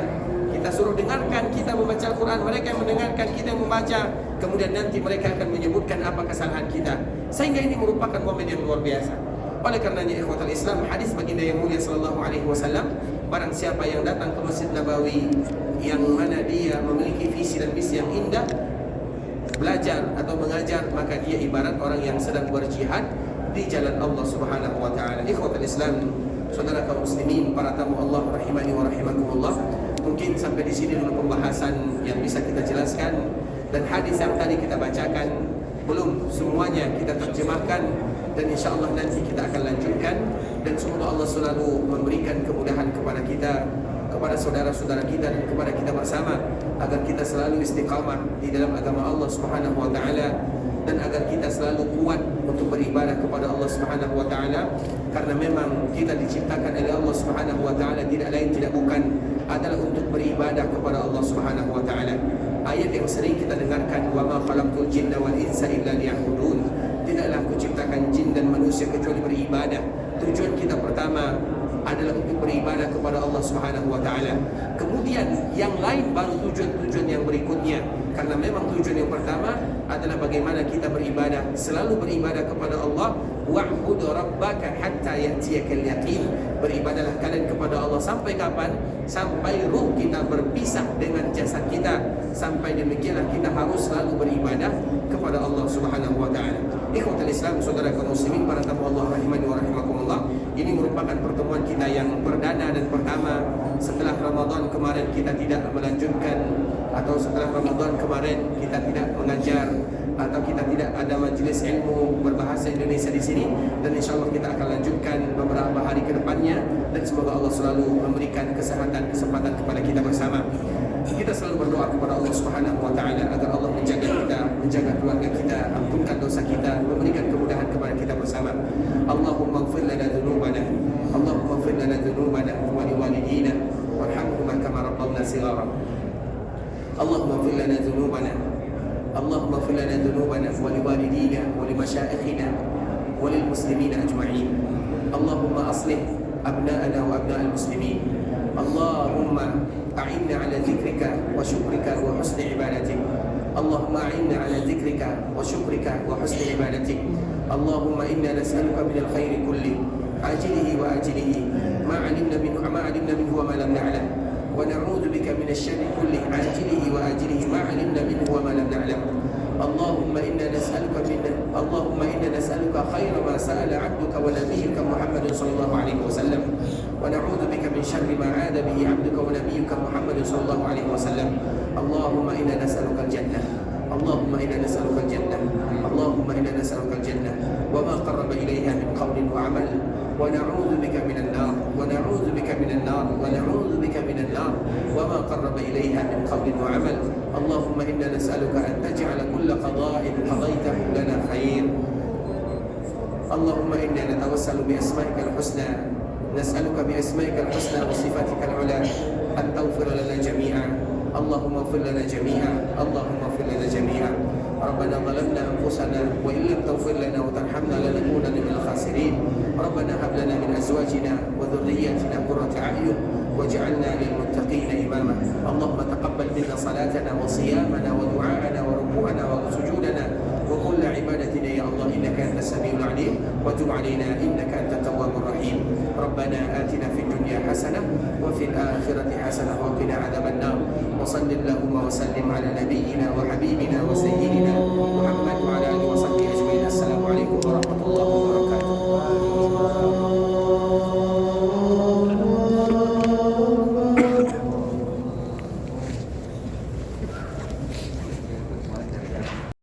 kita suruh dengarkan, kita membaca Al-Quran, mereka yang mendengarkan, kita yang membaca. Kemudian nanti mereka akan menyebutkan apa kesalahan kita. Sehingga ini merupakan momen yang luar biasa. Oleh karenanya ikhwatul Islam, hadis baginda yang mulia sallallahu alaihi wasallam, barang siapa yang datang ke Masjid Nabawi yang mana dia memiliki visi dan misi yang indah, belajar atau mengajar, maka dia ibarat orang yang sedang berjihad di jalan Allah Subhanahu wa taala. Ikhwatul Islam, saudara kaum muslimin, para tamu Allah rahimani wa rahimakumullah. Mungkin sampai di sini dulu pembahasan yang bisa kita jelaskan, dan hadis yang tadi kita bacakan belum semuanya kita terjemahkan, dan insya Allah nanti kita akan lanjutkan. Dan semoga Allah selalu memberikan kemudahan kepada kita, kepada saudara-saudara kita, dan kepada kita bersama, agar kita selalu istiqamah di dalam agama Allah Subhanahu wa taala, dan agar kita selalu kuat untuk beribadah kepada Allah Subhanahu wa taala, karena memang kita diciptakan oleh Allah Subhanahu wa taala tidak lain tidak bukan adalah untuk beribadah kepada Allah Subhanahu wa taala. Ayat yang sering kita dengarkan, wa ma khalaqtul jinna wal insa illa liya'budun. tidaklah aku ciptakan jin dan manusia kecuali beribadah. Tujuan kita pertama adalah untuk beribadah kepada Allah Subhanahu wa taala. Kemudian yang lain baru tujuan-tujuan yang berikutnya. Karena memang tujuan yang pertama adalah bagaimana kita beribadah, selalu beribadah kepada Allah. Wa'bud rabbaka hatta ya'tiyakal yaqin. Beribadahlah kalian kepada Allah sampai kapan? Sampai ruh kita berpisah dengan jasad kita. Sampai demikianlah kita harus selalu beribadah kepada Allah Subhanahu wa taala. Ikhwatul Islam, saudara kaum muslimin, para tamu Allah rahimani wa rahimakumullah. Ini merupakan pertemuan kita yang perdana dan pertama setelah Ramadan kemarin kita tidak melanjutkan, atau setelah Ramadan kemarin kita tidak mengajar, atau kita tidak ada majlis ilmu berbahasa Indonesia di sini, dan insyaallah kita akan lanjutkan beberapa hari ke depannya, dan semoga Allah selalu memberikan kesehatan, kesempatan kepada kita bersama. Kita selalu berdoa kepada Allah Subhanahu wa taala agar Allah menjaga kita, menjaga keluarga kita, ampunkan dosa kita, memberikan kemudahan kepada kita bersama. Allahumma ighfir lana dzunubana, Allahumma ighfir lana dzunubana wa liwalidina warhamhuma kama rabbawna shighara. Allahumma ighfir lana dzunubana, Allahumma ighfir lana dzunubana wa liwalidina wa limasyayikhina wa lil muslimina ajma'in. Allahumma aslih abna'ana wa abna'al muslimin. Allahumma a'inna ala dzikrika wa syukrika wa husni ibadatik. Allahumma a'inna ala dzikrika wa syukrika wa husni ibadatik. Allahumma inna nas'aluka minal khairi kulli ajilihi wa ajilihi ma 'alimna minhu wa ma lam na'lam, wa na'udzu bika minasy syarri kulli ajilihi wa ajilihi ma 'alimna minhu wa ma lam na'lam. Allahumma inna nas'aluka khaira ma sa'ala 'abduka wa nabiyyuka Muhammadun sallallahu alaihi wasallam, wa na'udzu bika min syarri ma 'ada bihi 'abduka wa nabiyyuka Muhammadun sallallahu alaihi wasallam. Allahumma inna nas'aluka al-jannah, Allahumma inna nas'aluka al-jannah, Allahumma inna nas'aluka al-jannah wa ma qarraba ilayha min qawlin wa 'amal, wa na'udzu bika minan nar, wa na'udzu bika minan nar, wa na'udzu bika minan nar wa ma qarraba ilayha min qawlin wa 'amal. Allahumma inna nas'aluka an taj'ala kulla qada'in qadaytahu lana khair. Allahumma inna natawassalu bi asma'ikal husna, nas'aluka bi asma'ikal husna wa sifatikal 'ula an taghfir lana jami'a. Allahumma ighfir lana jami'a, Allahumma ighfir lana jami'a. Rabbana zalamna anfusana wa in lam taghfir lana wa tarhamna lanakunanna minal khasirin. Rabbana hab lana min azwajina wa dhurriyyatina qurrata a'yun waj'alna lil muttaqina imama. Allahumma taqabbal minna salatana wa siyamana wa du'aana wa ruku'ana wa sujudana wa kull ibadatina ya Allah, innaka antas samiul 'alim wa tub 'alaina innaka antat tawwabur rahim. Rabbana atina fid dunya hasanah wa fil akhirati hasanah wa qina adzaban nar. Wa sallallahu wa sallim ala nabiyyina wa habibina wa sayyidina Muhammad wa ala alihi wa sahbihi ajma'in. Assalamu alaikum warahmatullahi